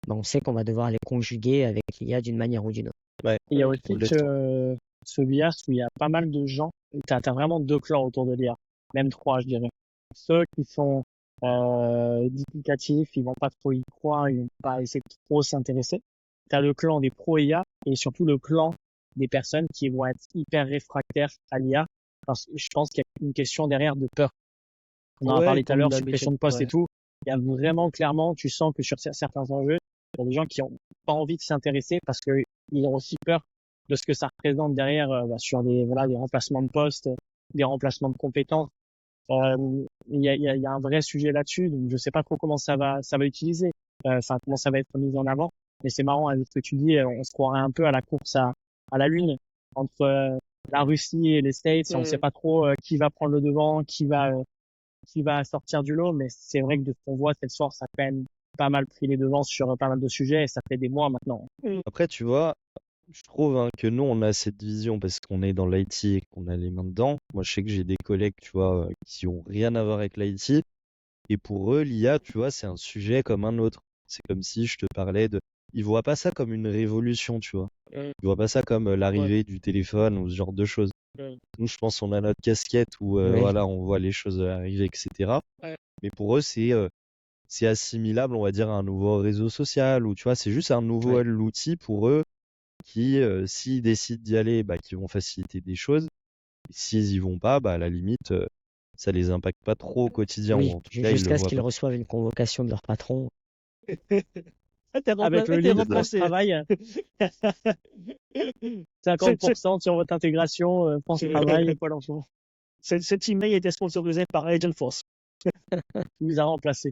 [SPEAKER 2] on sait qu'on va devoir les conjuguer avec l'IA d'une manière ou d'une autre.
[SPEAKER 4] Ouais.
[SPEAKER 3] Il y a aussi ce biais où il y a pas mal de gens. T'as vraiment deux clans autour de l'IA, même trois, je dirais. Ceux qui sont duplicatifs, ils vont pas trop y croire, ils vont pas essayer de trop s'intéresser. T'as le clan des pro IA et surtout le clan des personnes qui vont être hyper réfractaires à l'IA, parce que je pense qu'il y a une question derrière de peur. On en a parlé tout à l'heure, suppression de poste et tout. Il y a vraiment clairement, tu sens que sur certains enjeux, il y a des gens qui ont pas envie de s'intéresser parce que ils ont aussi peur de ce que ça représente derrière sur des remplacements de postes, des remplacements de compétences. Il y a un vrai sujet là-dessus, donc je sais pas trop comment ça va utiliser, comment ça va être mis en avant. Mais c'est marrant avec ce que tu dis, on se croirait un peu à la course à la lune entre la Russie et les States. On sait pas trop qui va prendre le devant, qui va sortir du lot, mais c'est vrai que de ce qu'on voit, Salesforce a quand même pas mal pris les devants sur pas mal de sujets et ça fait des mois maintenant.
[SPEAKER 4] Après, tu vois, je trouve que nous, on a cette vision parce qu'on est dans l'IT et qu'on a les mains dedans. Moi, je sais que j'ai des collègues, tu vois, qui ont rien à voir avec l'IT. Et pour eux, l'IA, tu vois, c'est un sujet comme un autre. C'est comme si je te parlais Ils voient pas ça comme une révolution, tu vois. Ils voient pas ça comme l'arrivée du téléphone ou ce genre de choses. Nous, je pense qu'on a notre casquette où, voilà, on voit les choses arriver, etc. Mais pour eux, c'est assimilable, on va dire, à un nouveau réseau social, ou tu vois, c'est juste un nouvel outil pour eux qui, s'ils décident d'y aller, qui vont faciliter des choses. Et s'ils y vont pas, à la limite, ça les impacte pas trop au quotidien.
[SPEAKER 2] Oui,
[SPEAKER 4] Ou en tout cas,
[SPEAKER 2] jusqu'à ce
[SPEAKER 4] ils
[SPEAKER 2] qu'ils
[SPEAKER 4] le voient
[SPEAKER 2] reçoivent une convocation de leur patron.
[SPEAKER 3] avec le
[SPEAKER 1] t'es
[SPEAKER 3] lead France
[SPEAKER 1] remplacé.
[SPEAKER 3] Travail,
[SPEAKER 1] C'est-
[SPEAKER 3] 50% sur votre intégration, France Travail, Pôle emploi,
[SPEAKER 1] Cet email était sponsorisé par Agent Force.
[SPEAKER 3] vous a remplacé.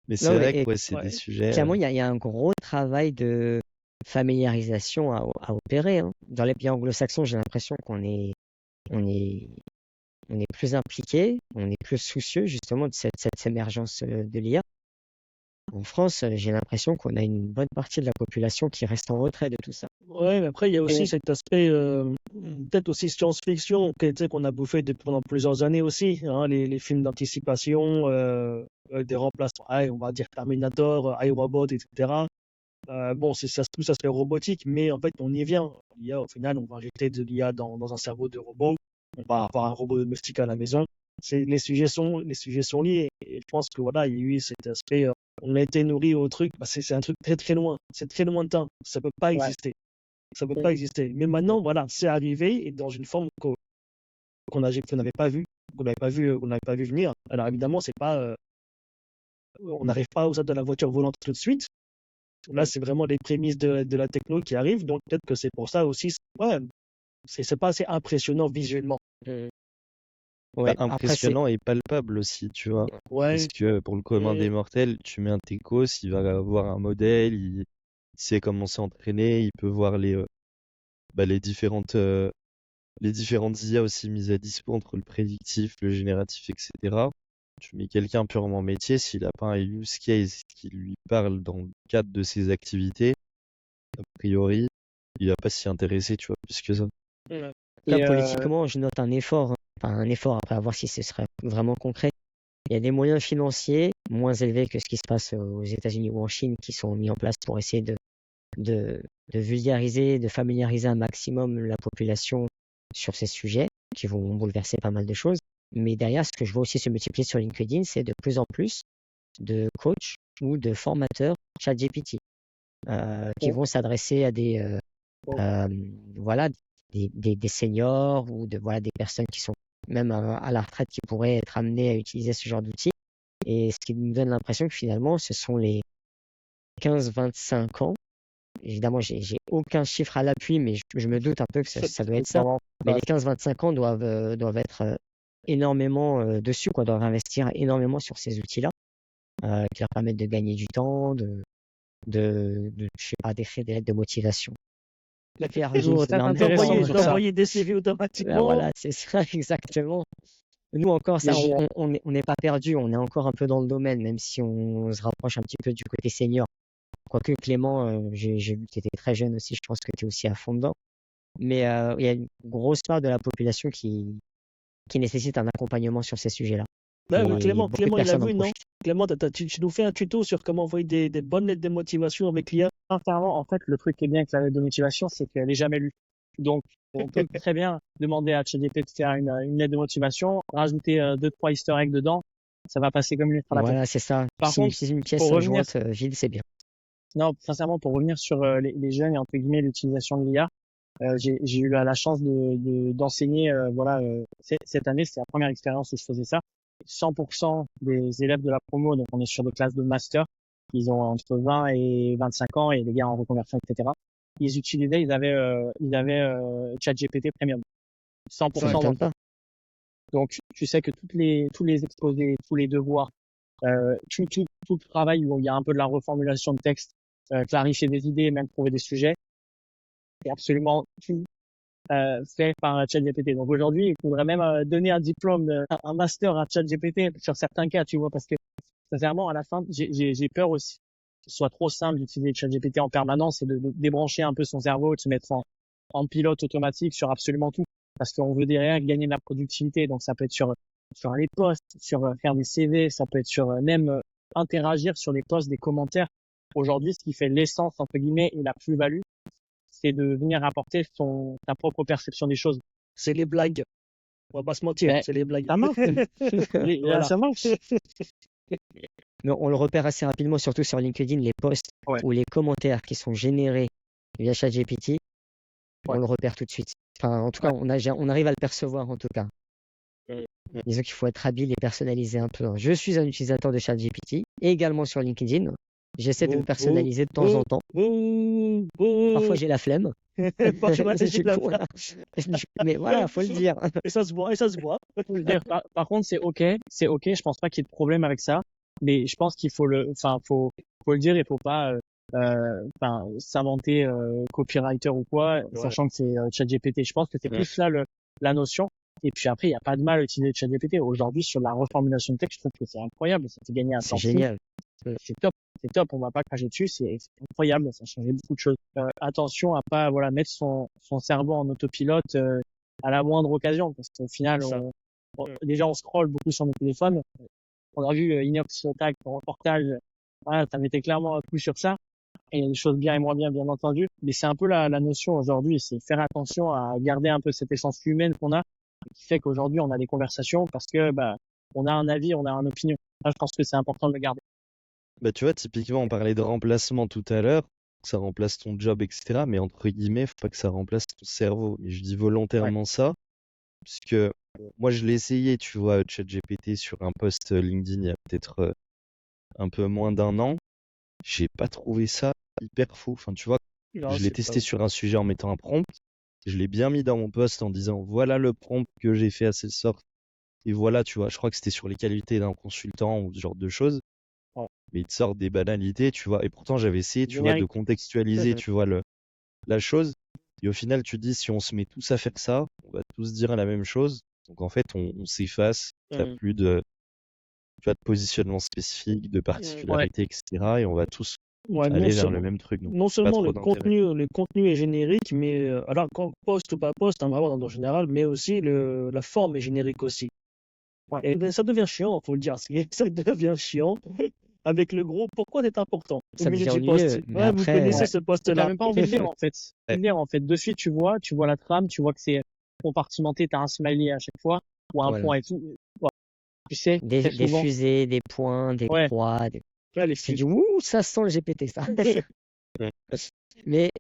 [SPEAKER 4] Mais
[SPEAKER 2] Non,
[SPEAKER 4] c'est
[SPEAKER 2] mais
[SPEAKER 4] vrai
[SPEAKER 2] et
[SPEAKER 4] que ouais, c'est des
[SPEAKER 1] Ouais.
[SPEAKER 4] sujets.
[SPEAKER 2] clairement, il y a un gros travail de familiarisation à opérer, hein. Dans les pays anglo-saxons, j'ai l'impression on est, on est plus impliqué, on est plus soucieux justement de cette émergence de l'IA. En France, j'ai l'impression qu'on a une bonne partie de la population qui reste en retrait de tout ça.
[SPEAKER 1] Ouais, mais après, il y a aussi
[SPEAKER 3] Et
[SPEAKER 1] cet aspect, peut-être aussi science-fiction, tu sais, qu'on a bouffé pendant plusieurs années aussi, hein, les films d'anticipation, des remplaçants, on va dire Terminator, iRobot, etc. Bon, tout ça, c'est robotique, mais en fait, on y vient. L'IA, au final, on va injecter de l'IA dans un cerveau de robot. On va avoir un robot domestique à la maison. Les sujets sont liés. Et je pense que voilà, il y a eu cet aspect, on a été nourri au truc, c'est un truc très très loin. C'est très lointain. Ça peut pas
[SPEAKER 3] ouais.
[SPEAKER 1] exister. Ça peut pas exister. Mais maintenant, voilà, c'est arrivé et dans une forme qu'on n'avait pas vu, qu'on n'avait pas vu venir. Alors évidemment, c'est pas, on n'arrive pas au stade de la voiture volante tout de suite. Là, c'est vraiment les prémices de la techno qui arrivent, donc peut-être que c'est pour ça aussi. Ouais, c'est pas assez impressionnant visuellement.
[SPEAKER 2] Ouais,
[SPEAKER 4] Bah,
[SPEAKER 2] après,
[SPEAKER 4] impressionnant et palpable aussi, tu vois.
[SPEAKER 1] Ouais,
[SPEAKER 4] Parce que pour le commun des mortels, tu mets un techos, il va avoir un modèle, il sait comment s'entraîner, il peut voir les différentes IA aussi mises à dispo entre le prédictif, le génératif, etc. Tu mets quelqu'un purement métier, s'il n'a pas un use case qui lui parle dans le cadre de ses activités, a priori, il va pas s'y intéresser, tu vois, plus que ça.
[SPEAKER 1] ouais.
[SPEAKER 2] là,
[SPEAKER 3] Et
[SPEAKER 2] politiquement, je note un effort, hein. Enfin, un effort après à voir si ce serait vraiment concret. Il y a des moyens financiers moins élevés que ce qui se passe aux États-Unis ou en Chine qui sont mis en place pour essayer de vulgariser, de familiariser un maximum la population sur ces sujets qui vont bouleverser pas mal de choses. Mais derrière, ce que je vois aussi se multiplier sur LinkedIn, c'est de plus en plus de coachs ou de formateurs ChatGPT qui vont s'adresser à voilà, des seniors ou voilà, des personnes qui sont même à la retraite qui pourraient être amenées à utiliser ce genre d'outils. Et ce qui me donne l'impression que finalement, ce sont les 15-25 ans. Évidemment, j'ai aucun chiffre à l'appui, mais je me doute un peu que ça doit être ça. Mais les 15-25 ans doivent être énormément dessus, quoi, doivent investir énormément sur ces outils-là, qui leur permettent de gagner du temps, je sais pas, d'écrire des lettres de motivation. Faire jour,
[SPEAKER 3] c'est
[SPEAKER 2] un
[SPEAKER 3] intéressant
[SPEAKER 2] mémoire,
[SPEAKER 3] sur ça.
[SPEAKER 1] D'envoyer des CV automatiquement.
[SPEAKER 2] voilà, c'est ça, exactement. Nous encore, ça,
[SPEAKER 3] Mais
[SPEAKER 2] on n'est pas perdu, on est encore un peu dans le domaine, même si on se rapproche un petit peu du côté senior. Quoique Clément, j'ai vu que tu étais très jeune aussi, je pense que tu es aussi à fond dedans. Mais il y a une grosse part de la population qui nécessite un accompagnement sur ces sujets-là.
[SPEAKER 1] Ouais,
[SPEAKER 2] Et
[SPEAKER 1] Clément,
[SPEAKER 2] beaucoup de
[SPEAKER 1] il a
[SPEAKER 2] personnes en
[SPEAKER 1] vu, non?
[SPEAKER 2] profitent.
[SPEAKER 1] Clément, tu nous fais un tuto sur comment envoyer des bonnes lettres de motivation avec l'IA.
[SPEAKER 3] sincèrement, en fait, le truc qui est bien avec la lettre de motivation, c'est qu'elle est jamais lue. Donc, on peut très bien demander à ChatGPT de faire une lettre de motivation, rajouter 2-3 easter eggs dedans, ça va passer comme une lettre à la poste.
[SPEAKER 2] Voilà, c'est ça.
[SPEAKER 3] Par contre,
[SPEAKER 2] Si une pièce
[SPEAKER 3] pour revenir,
[SPEAKER 2] jointe vide, c'est bien.
[SPEAKER 3] non, sincèrement, pour revenir sur les jeunes et entre guillemets l'utilisation de l'IA, j'ai eu la chance d'enseigner, cette année, c'est la première expérience où je faisais ça. 100% des élèves de la promo, donc on est sur des classes de master, ils ont entre 20 et 25 ans et les gars en reconversion, etc. Ils utilisaient, ils avaient ChatGPT Premium.
[SPEAKER 2] Ça
[SPEAKER 3] 100%
[SPEAKER 2] m'étonne
[SPEAKER 3] d'entre eux.
[SPEAKER 2] pas.
[SPEAKER 3] Donc, tu sais que tous les exposés, tous les devoirs, tout le travail où il y a un peu de la reformulation de texte, clarifier des idées, même trouver des sujets, c'est absolument tout fait par ChatGPT. Donc aujourd'hui, il faudrait même donner un diplôme, un master à ChatGPT sur certains cas, tu vois, parce que sincèrement, à la fin, j'ai peur aussi que ce soit trop simple d'utiliser ChatGPT en permanence et de débrancher un peu son cerveau, de se mettre en pilote automatique sur absolument tout, parce qu'on veut derrière gagner de la productivité. Donc ça peut être sur les posts, sur faire des CV, ça peut être sur même interagir sur les posts, des commentaires. Aujourd'hui, ce qui fait l'essence entre guillemets et la plus-value, c'est de venir apporter ta propre perception des choses.
[SPEAKER 1] C'est les blagues. On va pas se mentir,
[SPEAKER 3] Ben,
[SPEAKER 1] c'est les blagues.
[SPEAKER 3] Ça marche.
[SPEAKER 1] Voilà.
[SPEAKER 3] Ça marche.
[SPEAKER 2] Mais on le repère assez rapidement, surtout sur LinkedIn, les posts
[SPEAKER 3] Ouais.
[SPEAKER 2] ou les commentaires qui sont générés via ChatGPT, on le repère tout de suite. Enfin, en tout cas, on arrive à le percevoir en tout cas. Disons qu'il faut être habile et personnaliser un peu. Je suis un utilisateur de ChatGPT, également sur LinkedIn. J'essaie de le
[SPEAKER 1] Bouh, bouh,
[SPEAKER 2] personnaliser de temps en
[SPEAKER 1] bouh,
[SPEAKER 2] temps.
[SPEAKER 1] bouh,
[SPEAKER 2] Parfois,
[SPEAKER 1] bouh.
[SPEAKER 2] j'ai la flemme.
[SPEAKER 1] Parfois, j'ai
[SPEAKER 2] Du
[SPEAKER 1] la
[SPEAKER 2] coup,
[SPEAKER 1] flemme.
[SPEAKER 2] mais voilà, faut le dire.
[SPEAKER 1] Et ça se voit, et ça se voit.
[SPEAKER 3] Faut le dire. Par contre, c'est ok, je pense pas qu'il y ait de problème avec ça, mais je pense qu'il faut faut le dire, il faut pas, s'inventer copywriter ou quoi,
[SPEAKER 1] Ouais.
[SPEAKER 3] sachant que c'est ChatGPT. Je pense que c'est
[SPEAKER 4] Ouais.
[SPEAKER 3] plus là la notion. Et puis après, il n'y a pas de mal à utiliser ChatGPT. Aujourd'hui, sur la reformulation de texte, je trouve que c'est incroyable. Ça fait gagner un
[SPEAKER 2] C'est
[SPEAKER 3] temps fou.
[SPEAKER 2] génial.
[SPEAKER 3] C'est top. C'est top. On va pas cracher dessus. C'est incroyable. Ça a changé beaucoup de choses. Attention à pas, voilà, mettre son cerveau en autopilote, à la moindre occasion. Parce qu'au final,
[SPEAKER 1] Ça.
[SPEAKER 3] déjà, on scrolle beaucoup sur nos téléphones. On a vu Inox Tag, ton reportage. Voilà, t'as mettais clairement un coup sur ça. Et il y a des choses bien et moins bien, bien entendu. Mais c'est un peu la notion aujourd'hui. C'est faire attention à garder un peu cette essence humaine qu'on a, qui fait qu'aujourd'hui, on a des conversations parce que, on a un avis, on a une opinion. Là, je pense que c'est important de le garder.
[SPEAKER 4] Bah, tu vois, typiquement, on parlait de remplacement tout à l'heure, que ça remplace ton job, etc. Mais entre guillemets, faut pas que ça remplace ton cerveau. Mais je dis volontairement ça, puisque moi, je l'ai essayé, tu vois, ChatGPT sur un post LinkedIn il y a peut-être un peu moins d'un an. J'ai pas trouvé ça hyper fou. Enfin, tu vois,
[SPEAKER 1] Non,
[SPEAKER 4] je l'ai
[SPEAKER 1] c'est
[SPEAKER 4] testé
[SPEAKER 1] pas-
[SPEAKER 4] sur un sujet en mettant un prompt. Je l'ai bien mis dans mon post en disant, voilà le prompt que j'ai fait à Salesforce. Et voilà, tu vois, je crois que c'était sur les qualités d'un consultant ou ce genre de choses.
[SPEAKER 3] Ouais.
[SPEAKER 4] Mais il te sort des banalités, tu vois. Et pourtant, j'avais essayé, tu vois, de
[SPEAKER 3] Générique.
[SPEAKER 4] contextualiser, tu vois, la chose. Et au final, tu te dis, si on se met tous à faire ça, on va tous dire la même chose. Donc, en fait, on s'efface. T'as
[SPEAKER 1] Mm.
[SPEAKER 4] plus de, tu vois, de positionnement spécifique, de
[SPEAKER 3] Ouais.
[SPEAKER 4] particularité, etc. Et on va tous
[SPEAKER 1] Ouais,
[SPEAKER 4] aller vers le même truc. Donc,
[SPEAKER 1] non
[SPEAKER 4] pas
[SPEAKER 1] seulement
[SPEAKER 4] trop d'intérêt.
[SPEAKER 1] le contenu est générique, mais alors quand poste ou pas poste, hein, vraiment en général, mais aussi la forme est générique aussi.
[SPEAKER 3] Ouais.
[SPEAKER 1] Et ben, ça devient chiant, faut le dire. Ça devient chiant avec le gros pourquoi c'est important au
[SPEAKER 2] Ça
[SPEAKER 1] milieu
[SPEAKER 2] devient
[SPEAKER 1] du poste.
[SPEAKER 2] ennuyeux. Mais
[SPEAKER 1] Ouais, vous
[SPEAKER 2] après,
[SPEAKER 1] connaissez
[SPEAKER 3] Ouais.
[SPEAKER 1] ce
[SPEAKER 3] T'as
[SPEAKER 1] poste-là.
[SPEAKER 3] même pas envie de lire, en fait.
[SPEAKER 4] Ouais.
[SPEAKER 3] De lire, en fait. De suite, tu vois la trame, tu vois que c'est compartimenté, t'as un smiley à chaque fois, ou un
[SPEAKER 2] voilà.
[SPEAKER 3] point et tout. Ouais. Tu sais, très
[SPEAKER 2] Des
[SPEAKER 3] souvent.
[SPEAKER 2] fusées, des points, des
[SPEAKER 3] Ouais.
[SPEAKER 2] croix.
[SPEAKER 1] Ouais, les
[SPEAKER 2] Tu
[SPEAKER 1] flux.
[SPEAKER 2] dis, ouh, ça sent le GPT, ça. Mais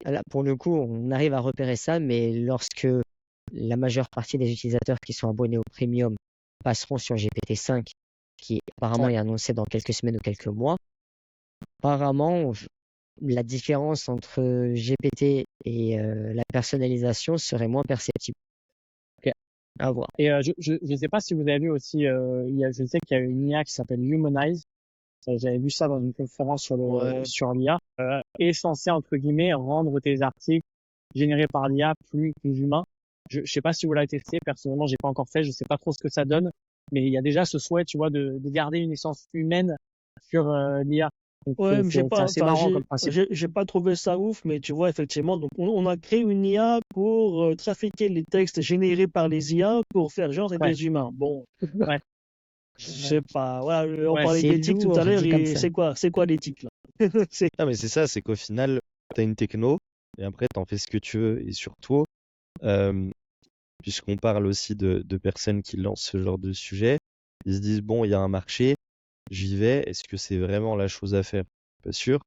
[SPEAKER 2] là, pour le coup, on arrive à repérer ça, mais lorsque la majeure partie des utilisateurs qui sont abonnés au premium passeront sur GPT-5, qui apparemment
[SPEAKER 3] Ouais.
[SPEAKER 2] est annoncé dans quelques semaines ou quelques mois, apparemment, la différence entre GPT et la personnalisation serait moins perceptible.
[SPEAKER 3] Ok.
[SPEAKER 2] À voir.
[SPEAKER 3] Et je sais pas si vous avez vu aussi, je sais qu'il y a une IA qui s'appelle Humanize. J'avais vu ça dans une conférence
[SPEAKER 1] Ouais.
[SPEAKER 3] sur l'IA. Est censé, entre guillemets, rendre tes articles générés par l'IA plus humains. Je sais pas si vous l'avez testé. Personnellement, j'ai pas encore fait. Je sais pas trop ce que ça donne. Mais il y a déjà ce souhait, tu vois, de garder une essence humaine sur l'IA. Donc,
[SPEAKER 1] Ouais, mais
[SPEAKER 3] c'est assez marrant comme principe.
[SPEAKER 1] j'ai pas trouvé ça ouf, mais tu vois, effectivement, donc on a créé une IA pour trafiquer les textes générés par les IA pour faire genre c'est
[SPEAKER 3] Ouais.
[SPEAKER 1] des humains. Bon,
[SPEAKER 3] Ouais.
[SPEAKER 1] je sais pas. Voilà, on
[SPEAKER 3] Ouais,
[SPEAKER 1] parlait
[SPEAKER 2] c'est
[SPEAKER 1] d'éthique tout à
[SPEAKER 2] lourd
[SPEAKER 1] l'heure,
[SPEAKER 2] dit comme
[SPEAKER 1] et
[SPEAKER 2] ça.
[SPEAKER 1] c'est quoi l'éthique là? C'est
[SPEAKER 4] Ah, mais c'est ça, c'est qu'au final, t'as une techno, et après, t'en fais ce que tu veux. Et surtout, euh, puisqu'on parle aussi de personnes qui lancent ce genre de sujet, ils se disent, bon, il y a un marché, j'y vais, est-ce que c'est vraiment la chose à faire? Pas sûr,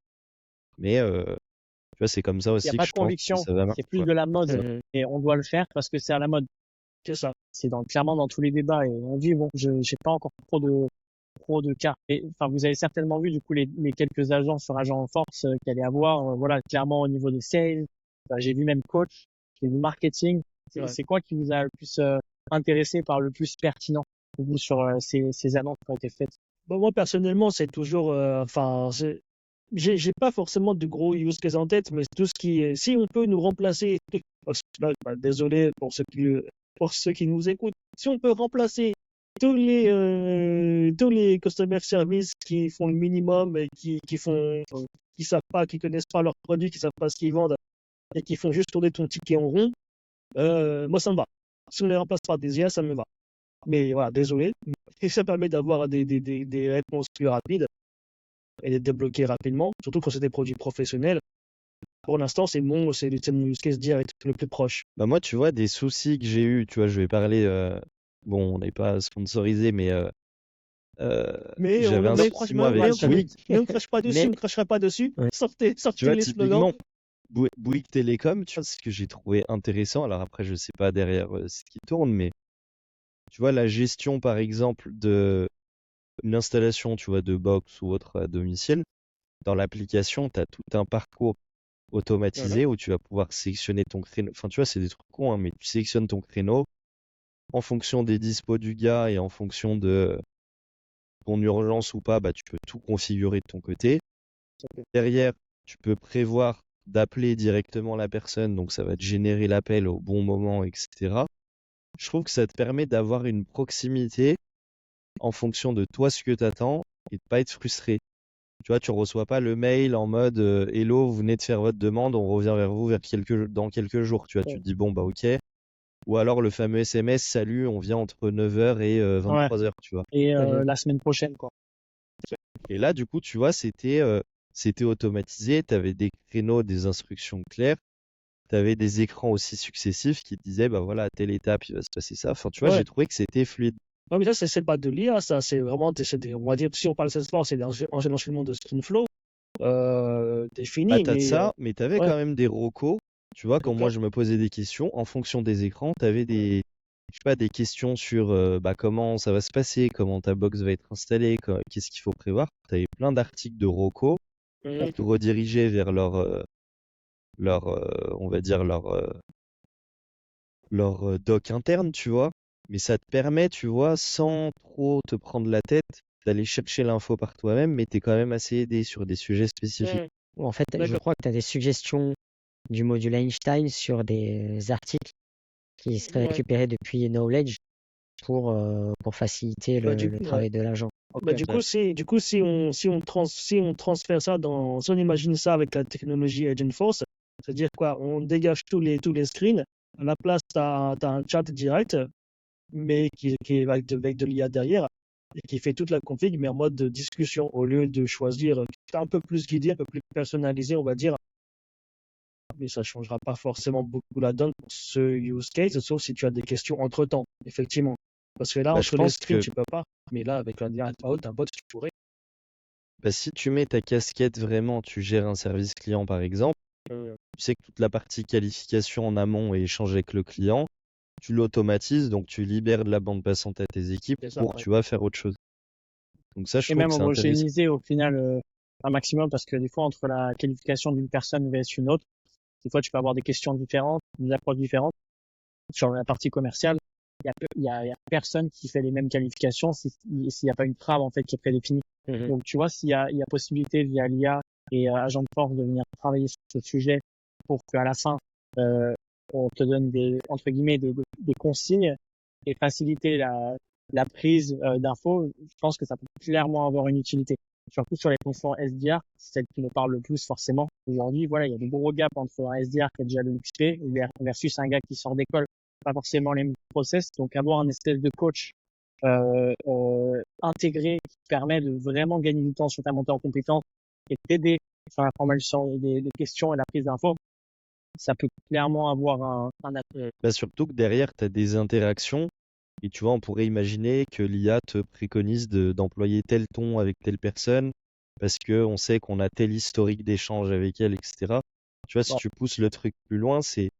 [SPEAKER 4] mais tu vois, c'est comme ça
[SPEAKER 3] Il n'y a
[SPEAKER 4] aussi que
[SPEAKER 3] pas de
[SPEAKER 4] je pense que
[SPEAKER 3] conviction.
[SPEAKER 4] ça va marcher,
[SPEAKER 3] C'est plus
[SPEAKER 4] quoi.
[SPEAKER 3] de la mode.
[SPEAKER 2] Mhm.
[SPEAKER 3] Et on doit le faire parce que c'est à la mode.
[SPEAKER 1] ça.
[SPEAKER 3] C'est clairement dans tous les débats. Et on dit, bon, je sais pas encore trop de cas. Et, enfin, vous avez certainement vu, du coup, les quelques agents sur Agent Force qu'il allait avoir, voilà, clairement au niveau des sales. Enfin, j'ai vu même coach, j'ai vu marketing.
[SPEAKER 1] Ouais.
[SPEAKER 3] C'est quoi qui vous a le plus intéressé par le plus pertinent pour vous sur ces annonces qui ont été faites?
[SPEAKER 1] Bon, moi personnellement, c'est toujours, j'ai pas forcément de gros use case en tête, mais tout ce qui est, si on peut nous remplacer, parce que là, désolé pour ceux qui nous écoutent, si on peut remplacer tous les customer service qui font le minimum et qui savent pas, qui connaissent pas leurs produits, qui savent pas ce qu'ils vendent et qui font juste tourner ton ticket en rond, moi ça me va. Si on les remplace par des IA, ça me va. Mais voilà, désolé. Et ça permet d'avoir des réponses plus rapides et de débloquer rapidement, surtout quand c'est des produits professionnels. Pour l'instant, c'est mon use case direct le plus proche.
[SPEAKER 4] Bah moi, tu vois, des soucis que j'ai eu, tu vois, je vais parler, bon, on n'est pas sponsorisé, mais
[SPEAKER 1] Mais
[SPEAKER 4] j'avais un souci, moi, avec Bouygues.
[SPEAKER 1] ne me crache pas dessus,
[SPEAKER 2] Mais
[SPEAKER 1] ne me cracherai pas dessus.
[SPEAKER 2] Ouais.
[SPEAKER 1] Sortez
[SPEAKER 4] Tu vois,
[SPEAKER 1] les slogans.
[SPEAKER 4] typiquement, Bouygues Télécom, tu vois, ce que j'ai trouvé intéressant, alors après, je sais pas derrière ce qui tourne, mais tu vois, la gestion, par exemple, de une installation, tu vois, de box ou autre à domicile, dans l'application, tu as tout un parcours automatisé où tu vas pouvoir sélectionner ton créneau. Enfin, tu vois, c'est des trucs cons, hein, mais tu sélectionnes ton créneau en fonction des dispos du gars et en fonction de ton urgence ou pas, bah, tu peux tout configurer de ton côté. Derrière, tu peux prévoir d'appeler directement la personne, donc ça va te générer l'appel au bon moment, etc. Je trouve que ça te permet d'avoir une proximité en fonction de toi ce que tu attends et de pas être frustré. Tu vois, tu reçois pas le mail en mode Hello, vous venez de faire votre demande, on revient vers vous dans quelques jours. Tu vois, tu te dis bon bah ok. Ou alors le fameux SMS Salut, on vient entre 9h et 23h, tu vois.
[SPEAKER 3] Et la semaine prochaine, quoi.
[SPEAKER 4] Et là, du coup, tu vois, c'était automatisé, tu avais des créneaux, des instructions claires, tu avais des écrans aussi successifs qui te disaient bah voilà, à telle étape, il va se passer ça. Enfin, tu vois, j'ai trouvé que c'était fluide.
[SPEAKER 1] Ouais, mais ça, c'est pas de l'IA, ça, c'est vraiment, on va dire, si on parle de Salesforce, c'est un enchaînement de ScreenFlow,
[SPEAKER 4] Bah,
[SPEAKER 1] défini,
[SPEAKER 4] t'as de
[SPEAKER 1] mais,
[SPEAKER 4] ça, mais t'avais
[SPEAKER 1] ouais,
[SPEAKER 4] quand même des recos. Tu vois, quand moi
[SPEAKER 1] d'accord.
[SPEAKER 4] je me posais des questions, en fonction des écrans, t'avais je sais pas, des questions sur bah, comment ça va se passer, comment ta box va être installée, qu'est-ce qu'il faut prévoir. T'avais plein d'articles de recos qui te redirigeaient vers on va dire leur doc interne, tu vois. Mais ça te permet, tu vois, sans trop te prendre la tête, d'aller chercher l'info par toi-même, mais t'es quand même assez aidé sur des sujets spécifiques.
[SPEAKER 2] En fait, je
[SPEAKER 1] D'accord.
[SPEAKER 2] crois que tu as des suggestions du module Einstein sur des articles qui seraient
[SPEAKER 1] Ouais.
[SPEAKER 2] récupérés depuis Knowledge pour faciliter
[SPEAKER 1] Bah,
[SPEAKER 2] le travail de l'agent.
[SPEAKER 1] Bah, du coup, si on transfère ça si on imagine ça avec la technologie Agentforce, c'est-à-dire quoi, on dégage tous les screens, à la place, t'as un chat direct, mais qui est avec de l'IA derrière, et qui fait toute la config, mais en mode de discussion, au lieu de choisir un peu plus guidé, un peu plus personnalisé, on va dire. Mais ça changera pas forcément beaucoup la donne pour ce use case, sauf si tu as des questions entre-temps, effectivement. Parce que là,
[SPEAKER 4] Bah, je
[SPEAKER 1] entre les
[SPEAKER 4] pense
[SPEAKER 1] screens,
[SPEAKER 4] que
[SPEAKER 1] tu peux pas. Mais là, avec un direct out, un bot, tu pourrais.
[SPEAKER 4] bah, si tu mets ta casquette vraiment, tu gères un service client par exemple, tu sais que toute la partie qualification en amont et échange avec le client, tu l'automatises, donc tu libères de la bande passante à tes équipes
[SPEAKER 1] C'est ça,
[SPEAKER 4] pour
[SPEAKER 1] ouais.
[SPEAKER 4] tu vas faire autre chose. Donc ça, je
[SPEAKER 3] Et
[SPEAKER 4] trouve
[SPEAKER 3] même
[SPEAKER 4] que c'est intéressant.
[SPEAKER 3] homogénéiser au final un maximum parce que des fois, entre la qualification d'une personne vs une autre, des fois, tu peux avoir des questions différentes, des approches différentes. Sur la partie commerciale, il y a personne qui fait les mêmes qualifications s'il n'y a pas une trame en fait qui est prédéfinie. Donc tu vois, il y a possibilité via l'IA et Agent de Force de venir travailler sur ce sujet pour qu'à la fin on te donne des entre guillemets des consignes et faciliter la prise d'infos, je pense que ça peut clairement avoir une utilité. Surtout sur les fonctions SDR, c'est celle qui me parle le plus forcément. Aujourd'hui, voilà, il y a des gros gaps entre un SDR qui a déjà le XP versus un gars qui sort d'école, pas forcément les mêmes process. Donc avoir un espèce de coach intégré qui permet de vraiment gagner du temps sur ta montée en compétence et t'aider sur la formulation des questions et la prise d'infos, ça peut clairement avoir un attrait.
[SPEAKER 4] Bah, surtout que derrière, tu as des interactions. Et tu vois, on pourrait imaginer que l'IA te préconise d'employer tel ton avec telle personne parce que on sait qu'on a tel historique d'échange avec elle, etc. Tu vois, si
[SPEAKER 3] Bon.
[SPEAKER 4] tu pousses le truc plus loin, c'est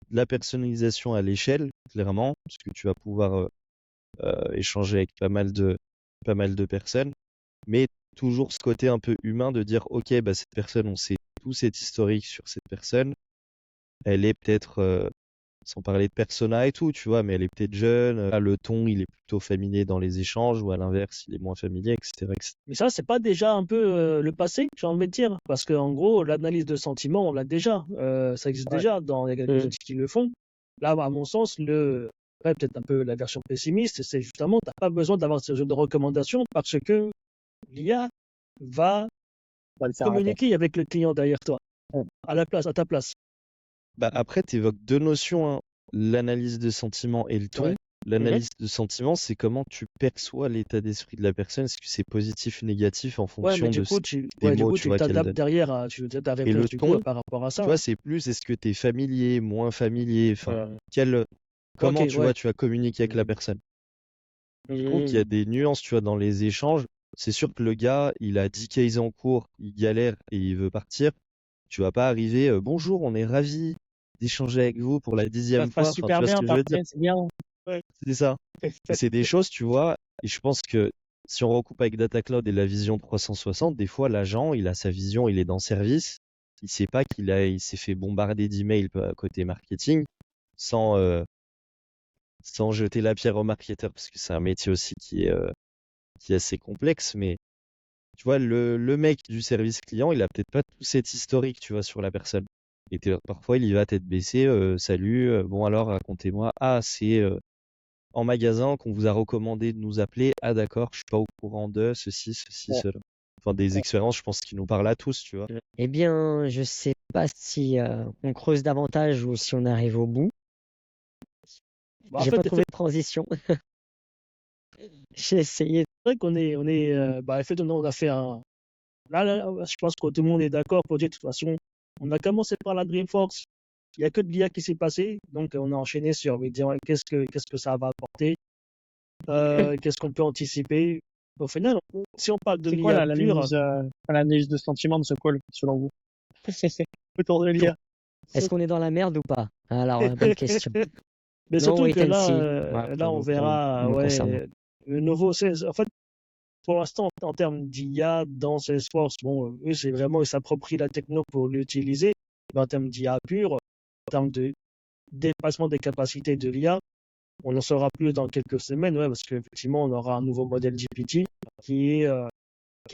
[SPEAKER 4] de la personnalisation à l'échelle, clairement, parce que tu vas pouvoir échanger avec pas mal de personnes, mais toujours ce côté un peu humain de dire, ok, bah cette personne, on sait tout cet historique sur cette personne, elle est peut-être sans parler de persona et tout, tu vois, mais elle est peut-être jeune, le ton, il est plutôt familier dans les échanges, ou à l'inverse, il est moins familier, etc., etc.
[SPEAKER 1] Mais ça, c'est pas déjà un peu le passé, j'ai envie de dire. Parce qu'en gros, l'analyse de sentiments, on l'a déjà. Ça existe déjà dans les outils qui le font. Là, à mon sens, peut-être un peu la version pessimiste, c'est justement, t'as pas besoin d'avoir ce genre de recommandations parce que l'IA va
[SPEAKER 3] On va le faire
[SPEAKER 1] communiquer avec le client derrière toi, à ta place.
[SPEAKER 4] Bah, après, tu évoques deux notions, hein, l'analyse de sentiments et le ton.
[SPEAKER 1] Ouais.
[SPEAKER 4] L'analyse de sentiments, c'est comment tu perçois l'état d'esprit de la personne. Est-ce que c'est positif, négatif en
[SPEAKER 1] Ouais, mais
[SPEAKER 4] fonction
[SPEAKER 1] du coup,
[SPEAKER 4] des mots,
[SPEAKER 1] tu
[SPEAKER 4] tu vois, qu'elle
[SPEAKER 1] t'adaptes
[SPEAKER 4] donne.
[SPEAKER 1] derrière ta
[SPEAKER 4] Et le
[SPEAKER 1] réponse du coup
[SPEAKER 4] ton,
[SPEAKER 1] par rapport à
[SPEAKER 4] tu
[SPEAKER 1] ça.
[SPEAKER 4] vois, c'est plus, est-ce que tu es familier, moins familier, enfin, comment,
[SPEAKER 1] Ok,
[SPEAKER 4] tu
[SPEAKER 1] ouais.
[SPEAKER 4] vois, tu as communiqué avec la personne. Je trouve qu'il y a des nuances, tu vois, dans les échanges. C'est sûr que le gars, il a 10 cases en cours, il galère et il veut partir. Tu vas pas arriver, bonjour, on est ravis d'échanger avec vous pour la
[SPEAKER 3] Ça
[SPEAKER 4] 10e
[SPEAKER 3] se
[SPEAKER 4] fois.
[SPEAKER 3] passe
[SPEAKER 4] Enfin, tu
[SPEAKER 3] super
[SPEAKER 4] vois ce
[SPEAKER 3] bien,
[SPEAKER 4] que je veux dire?
[SPEAKER 3] parfait, c'est bien.
[SPEAKER 4] C'est ça. Et c'est des choses, tu vois, et je pense que si on recoupe avec Data Cloud et la vision 360, des fois, l'agent, il a sa vision, il est dans service. Il sait pas il s'est fait bombarder d'emails côté marketing sans, sans jeter la pierre au marketeur, parce que c'est un métier aussi qui est assez complexe. Mais tu vois, le mec du service client, il a peut-être pas tout cet historique, tu vois, sur la personne. Et parfois, il y va tête baissée, salut, bon alors, racontez-moi. Ah, c'est en magasin qu'on vous a recommandé de nous appeler. Ah d'accord, je suis pas au courant de ceci,
[SPEAKER 3] Ouais.
[SPEAKER 4] cela. Enfin, des expériences, je pense, qui nous parlent à tous, tu vois.
[SPEAKER 2] Eh bien, je sais pas si on creuse davantage ou si on arrive au bout.
[SPEAKER 1] Bah, en
[SPEAKER 2] J'ai
[SPEAKER 1] fait,
[SPEAKER 2] pas trouvé de transition. J'ai essayé.
[SPEAKER 1] c'est vrai bah, effectivement, on a fait un. Là, je pense que tout le monde est d'accord pour dire de toute façon, on a commencé par la Dreamforce. Il n'y a que de l'IA qui s'est passé, donc on a enchaîné sur mais dire, ouais, qu'est-ce que ça va apporter, qu'est-ce qu'on peut anticiper. Au final, si on parle de
[SPEAKER 3] C'est quoi
[SPEAKER 1] l'IA pure,
[SPEAKER 3] l'analyse de sentiment de ce call, selon vous? Autour de l'IA.
[SPEAKER 2] Est-ce qu'on est dans la merde ou pas? Alors, bonne question.
[SPEAKER 1] mais
[SPEAKER 2] Non,
[SPEAKER 1] surtout
[SPEAKER 2] wait
[SPEAKER 1] que
[SPEAKER 2] and
[SPEAKER 1] là,
[SPEAKER 2] see. Ouais,
[SPEAKER 1] là on verra,
[SPEAKER 2] me concernant.
[SPEAKER 1] ouais, le nouveau, en fait, pour l'instant, en termes d'IA dans Salesforce, bon, eux, c'est vraiment, ils s'approprient la techno pour l'utiliser, mais en termes d'IA pure, en termes de dépassement des capacités de l'IA, on en saura plus dans quelques semaines, ouais, parce qu'effectivement, on aura un nouveau modèle GPT qui est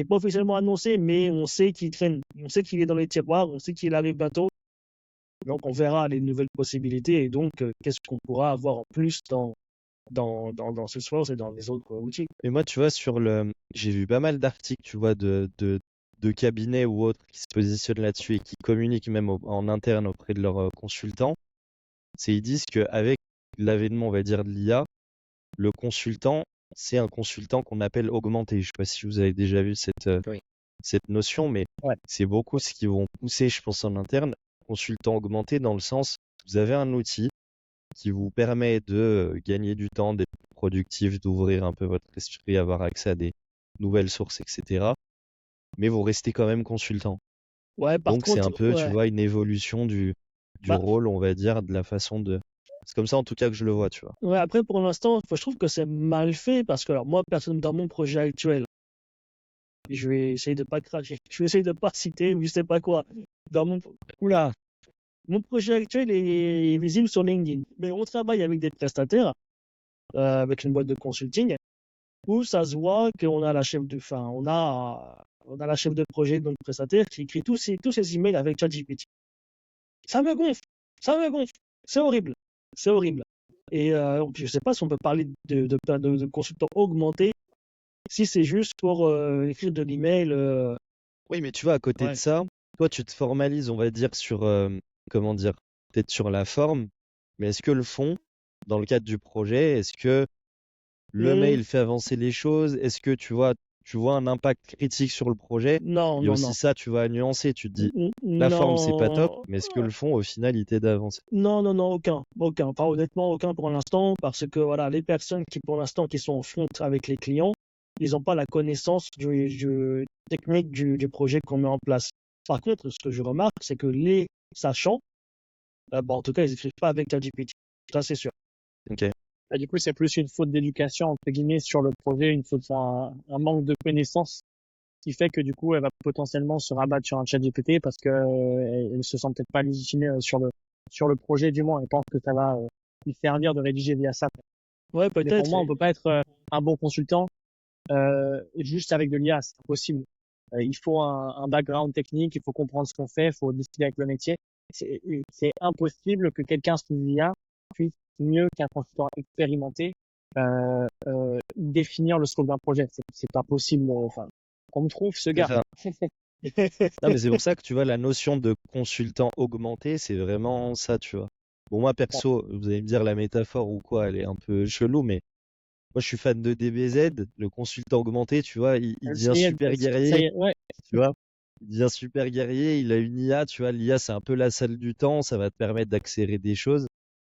[SPEAKER 1] pas officiellement annoncé, mais on sait qu'il traîne, on sait qu'il est dans les tiroirs, on sait qu'il arrive bientôt. Donc, on verra les nouvelles possibilités et donc, qu'est-ce qu'on pourra avoir en plus dans Salesforce et dans les autres outils.
[SPEAKER 4] Et moi, tu vois, j'ai vu pas mal d'articles, tu vois, de cabinets ou autres qui se positionnent là-dessus et qui communiquent même en interne auprès de leurs consultants. Ils disent qu'avec l'avènement, on va dire, de l'IA, le consultant, c'est un consultant qu'on appelle augmenté. Je sais pas si vous avez déjà vu
[SPEAKER 2] Oui.
[SPEAKER 4] cette notion, mais
[SPEAKER 3] Ouais.
[SPEAKER 4] c'est beaucoup ce qu'ils vont pousser, je pense, en interne. Consultant augmenté dans le sens, vous avez un outil qui vous permet de gagner du temps, d'être productif, d'ouvrir un peu votre esprit, avoir accès à des nouvelles sources, etc. Mais vous restez quand même consultant.
[SPEAKER 1] Ouais, par
[SPEAKER 4] Donc c'est un
[SPEAKER 1] contre,
[SPEAKER 4] peu, tu
[SPEAKER 1] ouais,
[SPEAKER 4] vois, une évolution du
[SPEAKER 1] bah,
[SPEAKER 4] rôle, on va dire, de la façon de. C'est comme ça en tout cas que je le vois, tu vois.
[SPEAKER 1] ouais, après, pour l'instant, je trouve que c'est mal fait parce que, alors, moi, personne dans mon projet actuel, je vais essayer de pas cracher, je vais essayer de pas citer, ou je sais pas quoi. Dans
[SPEAKER 2] Oula,
[SPEAKER 1] mon projet actuel est visible sur LinkedIn, mais on travaille avec des prestataires, avec une boîte de consulting, où ça se voit qu'on a la chef de, enfin, on a la chef de projet, donc prestataire, qui écrit tous ces emails avec ChatGPT. Ça me gonfle, ça me gonfle. C'est horrible, c'est horrible. Et je sais pas si on peut parler de consultants augmentés, si c'est juste pour écrire de l'email.
[SPEAKER 4] Oui, mais tu vois, à côté de
[SPEAKER 1] Ouais.
[SPEAKER 4] ça, toi, tu te formalises, on va dire, sur, comment dire, peut-être sur la forme, mais est-ce que le fond, dans le cadre du projet, est-ce que le
[SPEAKER 1] Hmm,
[SPEAKER 4] mail fait avancer les choses? Est-ce que tu vois un impact critique sur le projet?
[SPEAKER 1] non,
[SPEAKER 4] Il y a
[SPEAKER 1] non,
[SPEAKER 4] aussi
[SPEAKER 1] non.
[SPEAKER 4] ça, tu vas à nuancer. Tu te dis, la forme, c'est pas top,
[SPEAKER 1] Non,
[SPEAKER 4] mais est-ce que le fond, au final, il t'aide à avancer?
[SPEAKER 1] non, non, non, aucun, aucun. Enfin, honnêtement, aucun pour l'instant, parce que voilà, les personnes qui, pour l'instant, qui sont en front avec les clients, ils n'ont pas la connaissance du technique du projet qu'on met en place. Par contre, ce que je remarque, c'est que les sachants, bon, en tout cas, ils n'écrivent pas avec ChatGPT. Ça, c'est sûr.
[SPEAKER 4] Ok.
[SPEAKER 3] Et du coup, c'est plus une faute d'éducation, entre guillemets, sur le projet, un manque de connaissances qui fait que du coup, elle va potentiellement se rabattre sur un chat GPT parce que elle se sent peut-être pas légitimée sur le projet du moins. Elle pense que ça va lui servir de rédiger via ça.
[SPEAKER 1] Ouais,
[SPEAKER 3] Mais pour
[SPEAKER 1] peut-être.
[SPEAKER 3] moi, on peut pas être un bon consultant juste avec de l'IA, c'est impossible. Il faut un background technique, il faut comprendre ce qu'on fait, il faut discuter avec le métier. C'est impossible que quelqu'un sous l'IA puisse mieux qu'un consultant expérimenté définir le scope d'un projet. C'est pas possible. Enfin, qu'on me trouve ce
[SPEAKER 4] C'est
[SPEAKER 3] gars.
[SPEAKER 4] ça. Non, mais c'est pour ça que tu vois, la notion de consultant augmenté, c'est vraiment ça, tu vois. Bon, moi, perso, vous allez me dire la métaphore ou quoi, elle est un peu chelou, mais moi, je suis fan de DBZ, le consultant augmenté, tu vois, il devient super
[SPEAKER 3] Ça y
[SPEAKER 4] guerrier,
[SPEAKER 3] est, ouais.
[SPEAKER 4] tu vois. Il devient super guerrier, il a une IA, tu vois. L'IA, c'est un peu la salle du temps, ça va te permettre d'accélérer des choses,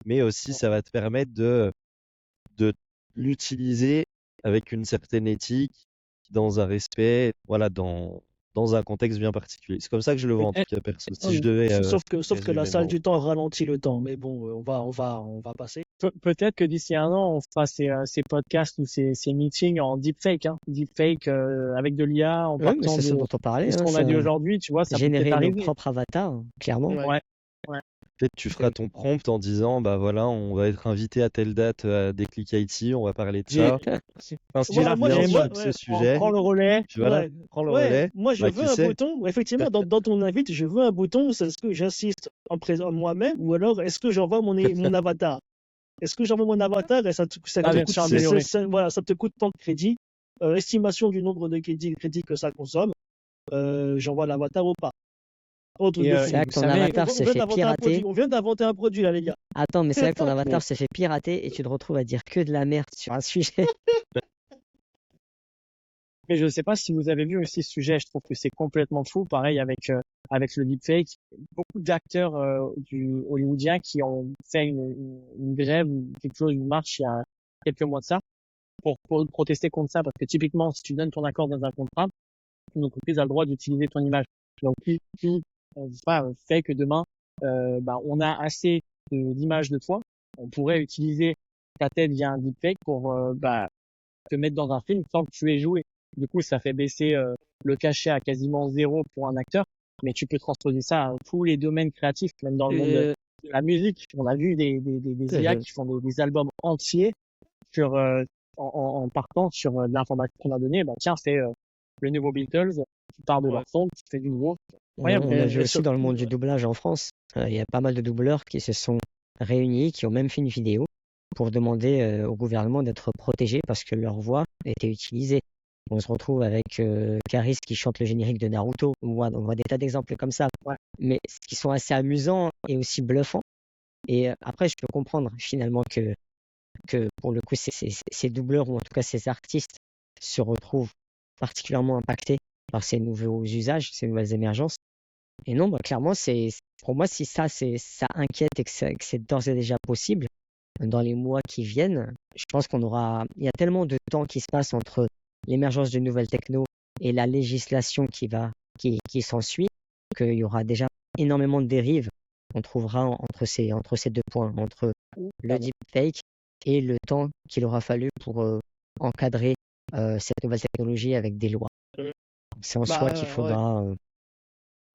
[SPEAKER 4] mais aussi ça va te permettre de l'utiliser avec une certaine éthique, dans un respect, voilà, dans un contexte bien particulier. C'est comme ça que je le vois en tout cas perso. Si je devais
[SPEAKER 1] Sauf que la
[SPEAKER 4] résumer
[SPEAKER 1] salle
[SPEAKER 4] mon...
[SPEAKER 1] du temps ralentit le temps. Mais bon, on va passer.
[SPEAKER 3] Peut-être que d'ici un an, on fera ces podcasts ou ces meetings en deepfake, hein. Deepfake avec de l'IA en
[SPEAKER 2] Ouais, mais
[SPEAKER 3] partant
[SPEAKER 2] c'est ce
[SPEAKER 3] de
[SPEAKER 2] dont on parlait,
[SPEAKER 3] ce
[SPEAKER 2] hein,
[SPEAKER 3] qu'on a dit
[SPEAKER 2] ça
[SPEAKER 3] aujourd'hui, tu vois, ça peut peut-être
[SPEAKER 2] générer nos
[SPEAKER 3] arriver.
[SPEAKER 2] propres avatars, hein, clairement.
[SPEAKER 1] Ouais.
[SPEAKER 3] Ouais, ouais.
[SPEAKER 4] Peut-être tu feras ton prompt en disant, bah voilà, on va être invité à telle date à Déclic IT, on va parler de
[SPEAKER 3] J'ai
[SPEAKER 4] ça. Inspire
[SPEAKER 1] Moi,
[SPEAKER 4] bien
[SPEAKER 1] je, moi,
[SPEAKER 4] sur ce
[SPEAKER 1] ouais,
[SPEAKER 4] sujet.
[SPEAKER 3] prends le relais.
[SPEAKER 4] Puis voilà,
[SPEAKER 1] ouais,
[SPEAKER 4] prends le
[SPEAKER 1] ouais,
[SPEAKER 4] relais.
[SPEAKER 1] moi, je
[SPEAKER 4] Bah,
[SPEAKER 1] veux
[SPEAKER 4] qui
[SPEAKER 1] un
[SPEAKER 4] sait?
[SPEAKER 1] bouton. Effectivement, dans ton invite, je veux un bouton. C'est ce que j'insiste en présent moi-même, ou alors est-ce que j'envoie mon avatar? Est-ce que j'envoie mon avatar et ça
[SPEAKER 3] La
[SPEAKER 1] te coûte,
[SPEAKER 3] version améliorée.
[SPEAKER 1] voilà, ça te coûte tant de crédits, estimation du nombre de crédits que ça consomme, j'envoie l'avatar ou pas. Oh, truc
[SPEAKER 3] Et,
[SPEAKER 1] de
[SPEAKER 3] euh,
[SPEAKER 1] fou.
[SPEAKER 2] C'est là
[SPEAKER 3] et
[SPEAKER 2] que
[SPEAKER 3] vous
[SPEAKER 2] ton
[SPEAKER 3] savez,
[SPEAKER 2] avatar se fait pirater.
[SPEAKER 1] On vient d'inventer un produit, là, les gars.
[SPEAKER 2] Attends, mais c'est là que ton avatar se fait pirater et tu te retrouves à dire que de la merde sur un sujet.
[SPEAKER 3] mais je sais pas si vous avez vu aussi ce sujet, je trouve que c'est complètement fou. Pareil avec le deepfake, beaucoup d'acteurs du hollywoodien qui ont fait une grève ou quelque chose, une marche il y a quelques mois de ça pour protester contre ça, parce que typiquement, si tu donnes ton accord dans un contrat, une entreprise a le droit d'utiliser ton image. Donc, fait que demain, on a assez d'images de toi, on pourrait utiliser ta tête via un deepfake pour te mettre dans un film sans que tu aies joué. Du coup, ça fait baisser le cachet à quasiment zéro pour un acteur, mais tu peux transposer ça à tous les domaines créatifs, même dans le monde de la musique. On a vu des IA qui font des albums entiers sur en partant sur l'information qu'on a donnée. Bah tiens, c'est le nouveau Beatles. Tu pars de leur son, tu fais du nouveau. Incroyable.
[SPEAKER 2] On a vu
[SPEAKER 1] Et
[SPEAKER 2] aussi dans le monde du doublage en France, il y a pas mal de doubleurs qui se sont réunis, qui ont même fait une vidéo pour demander au gouvernement d'être protégés parce que leur voix était utilisée. On se retrouve avec Caris qui chante le générique de Naruto. On voit des tas d'exemples comme ça,
[SPEAKER 3] Ouais.
[SPEAKER 2] mais qui sont assez amusants et aussi bluffants. Et après, je peux comprendre finalement que pour le coup, ces doubleurs ou en tout cas ces artistes se retrouvent particulièrement impactés par ces nouveaux usages, ces nouvelles émergences. Et non, clairement, pour moi, si ça inquiète et que c'est d'ores et déjà possible, dans les mois qui viennent, je pense il y a tellement de temps qui se passe entre l'émergence de nouvelles techno et la législation qui s'ensuit, qu'il y aura déjà énormément de dérives qu'on trouvera entre ces deux points, entre le deepfake et le temps qu'il aura fallu pour encadrer cette nouvelle technologie avec des lois. C'est en soi qu'il faudra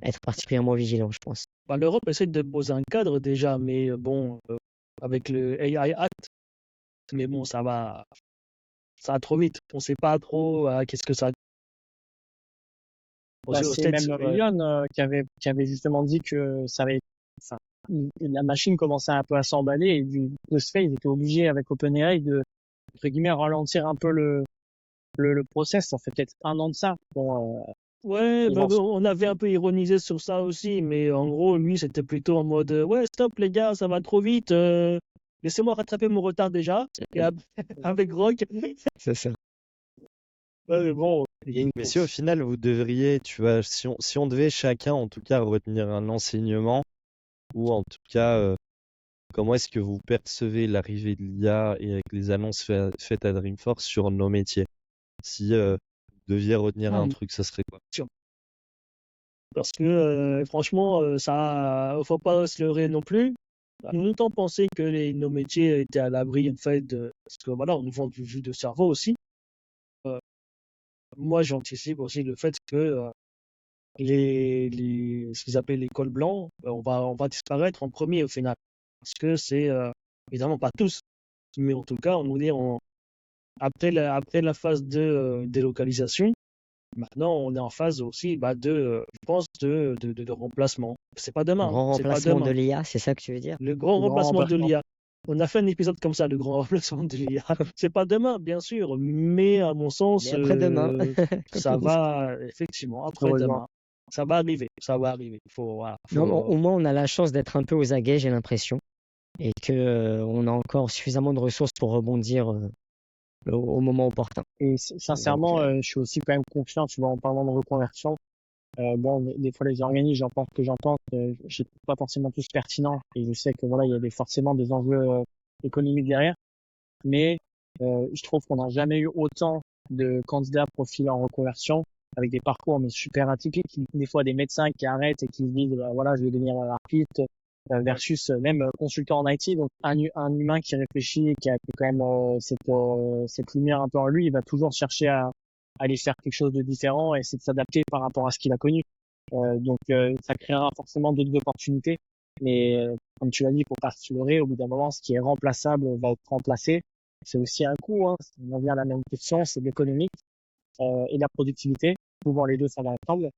[SPEAKER 2] être particulièrement vigilant, je pense.
[SPEAKER 1] L'Europe essaie de poser un cadre déjà, mais bon, avec le AI Act, mais bon, ça va trop vite. On ne sait pas trop qu'est-ce que ça.
[SPEAKER 3] C'est même Elon qui avait justement dit que la machine commençait un peu à s'emballer et de ce fait, ils étaient obligés avec OpenAI de, entre guillemets, ralentir un peu le process. Ça fait peut-être un an de ça. Bon,
[SPEAKER 1] ouais, on avait un peu ironisé sur ça aussi, mais en gros, lui, c'était plutôt en mode ouais, stop les gars, ça va trop vite. Laissez-moi rattraper mon retard déjà. Et avec Rock.
[SPEAKER 2] C'est ça.
[SPEAKER 1] Ouais, mais bon.
[SPEAKER 4] Mais si au final vous devriez, tu vois, si on devait chacun en tout cas retenir un enseignement, ou en tout cas, comment est-ce que vous percevez l'arrivée de l'IA et avec les annonces faites à Dreamforce sur nos métiers? Si vous deviez retenir un truc, ça serait quoi?
[SPEAKER 1] Parce que franchement, ça, faut pas se leurrer non plus. Longtemps pensé que nos métiers étaient à l'abri en fait parce que voilà, on nous vend du jus de cerveau aussi. Moi, j'anticipe aussi le fait que ce qu'ils appellent les cols blancs, on va disparaître en premier au final. Parce que c'est évidemment pas tous, mais en tout cas, on nous dit après la phase de délocalisation, maintenant on est en phase aussi je pense de remplacement. C'est pas demain.
[SPEAKER 2] Grand
[SPEAKER 1] C'est pas
[SPEAKER 2] remplacement
[SPEAKER 1] demain.
[SPEAKER 2] de l'IA, c'est ça que tu veux dire?
[SPEAKER 1] Le grand remplacement de l'IA. On a fait un épisode comme ça, le grand remplacement de l'IA. C'est pas demain, bien sûr, mais à mon sens,
[SPEAKER 2] Mais après-demain.
[SPEAKER 1] ça va, effectivement, après-demain. Ça va arriver, ça va arriver.
[SPEAKER 2] Non, au moins, on a la chance d'être un peu aux aguets, j'ai l'impression, et que on a encore suffisamment de ressources pour rebondir au moment opportun.
[SPEAKER 3] Et sincèrement, je suis aussi quand même confiant, tu vois, en parlant de reconversion. Des fois les organismes, j'entends, je trouve pas forcément tous pertinents, et je sais que voilà, il y a forcément des enjeux économiques derrière, mais je trouve qu'on n'a jamais eu autant de candidats profilés en reconversion avec des parcours mais super atypiques, des fois des médecins qui arrêtent et qui se disent bah, voilà je vais devenir architecte versus même consultant en IT, donc un humain qui réfléchit et qui a quand même cette lumière un peu en lui, il va toujours chercher à aller faire quelque chose de différent et essayer de s'adapter par rapport à ce qu'il a connu. Donc ça créera forcément d'autres opportunités, mais comme tu l'as dit, il faut pas se leurrer, au bout d'un moment ce qui est remplaçable va être remplacé. C'est aussi un coût, hein. On revient à la même question, c'est l'économique et la productivité. Souvent les deux ça va ensemble.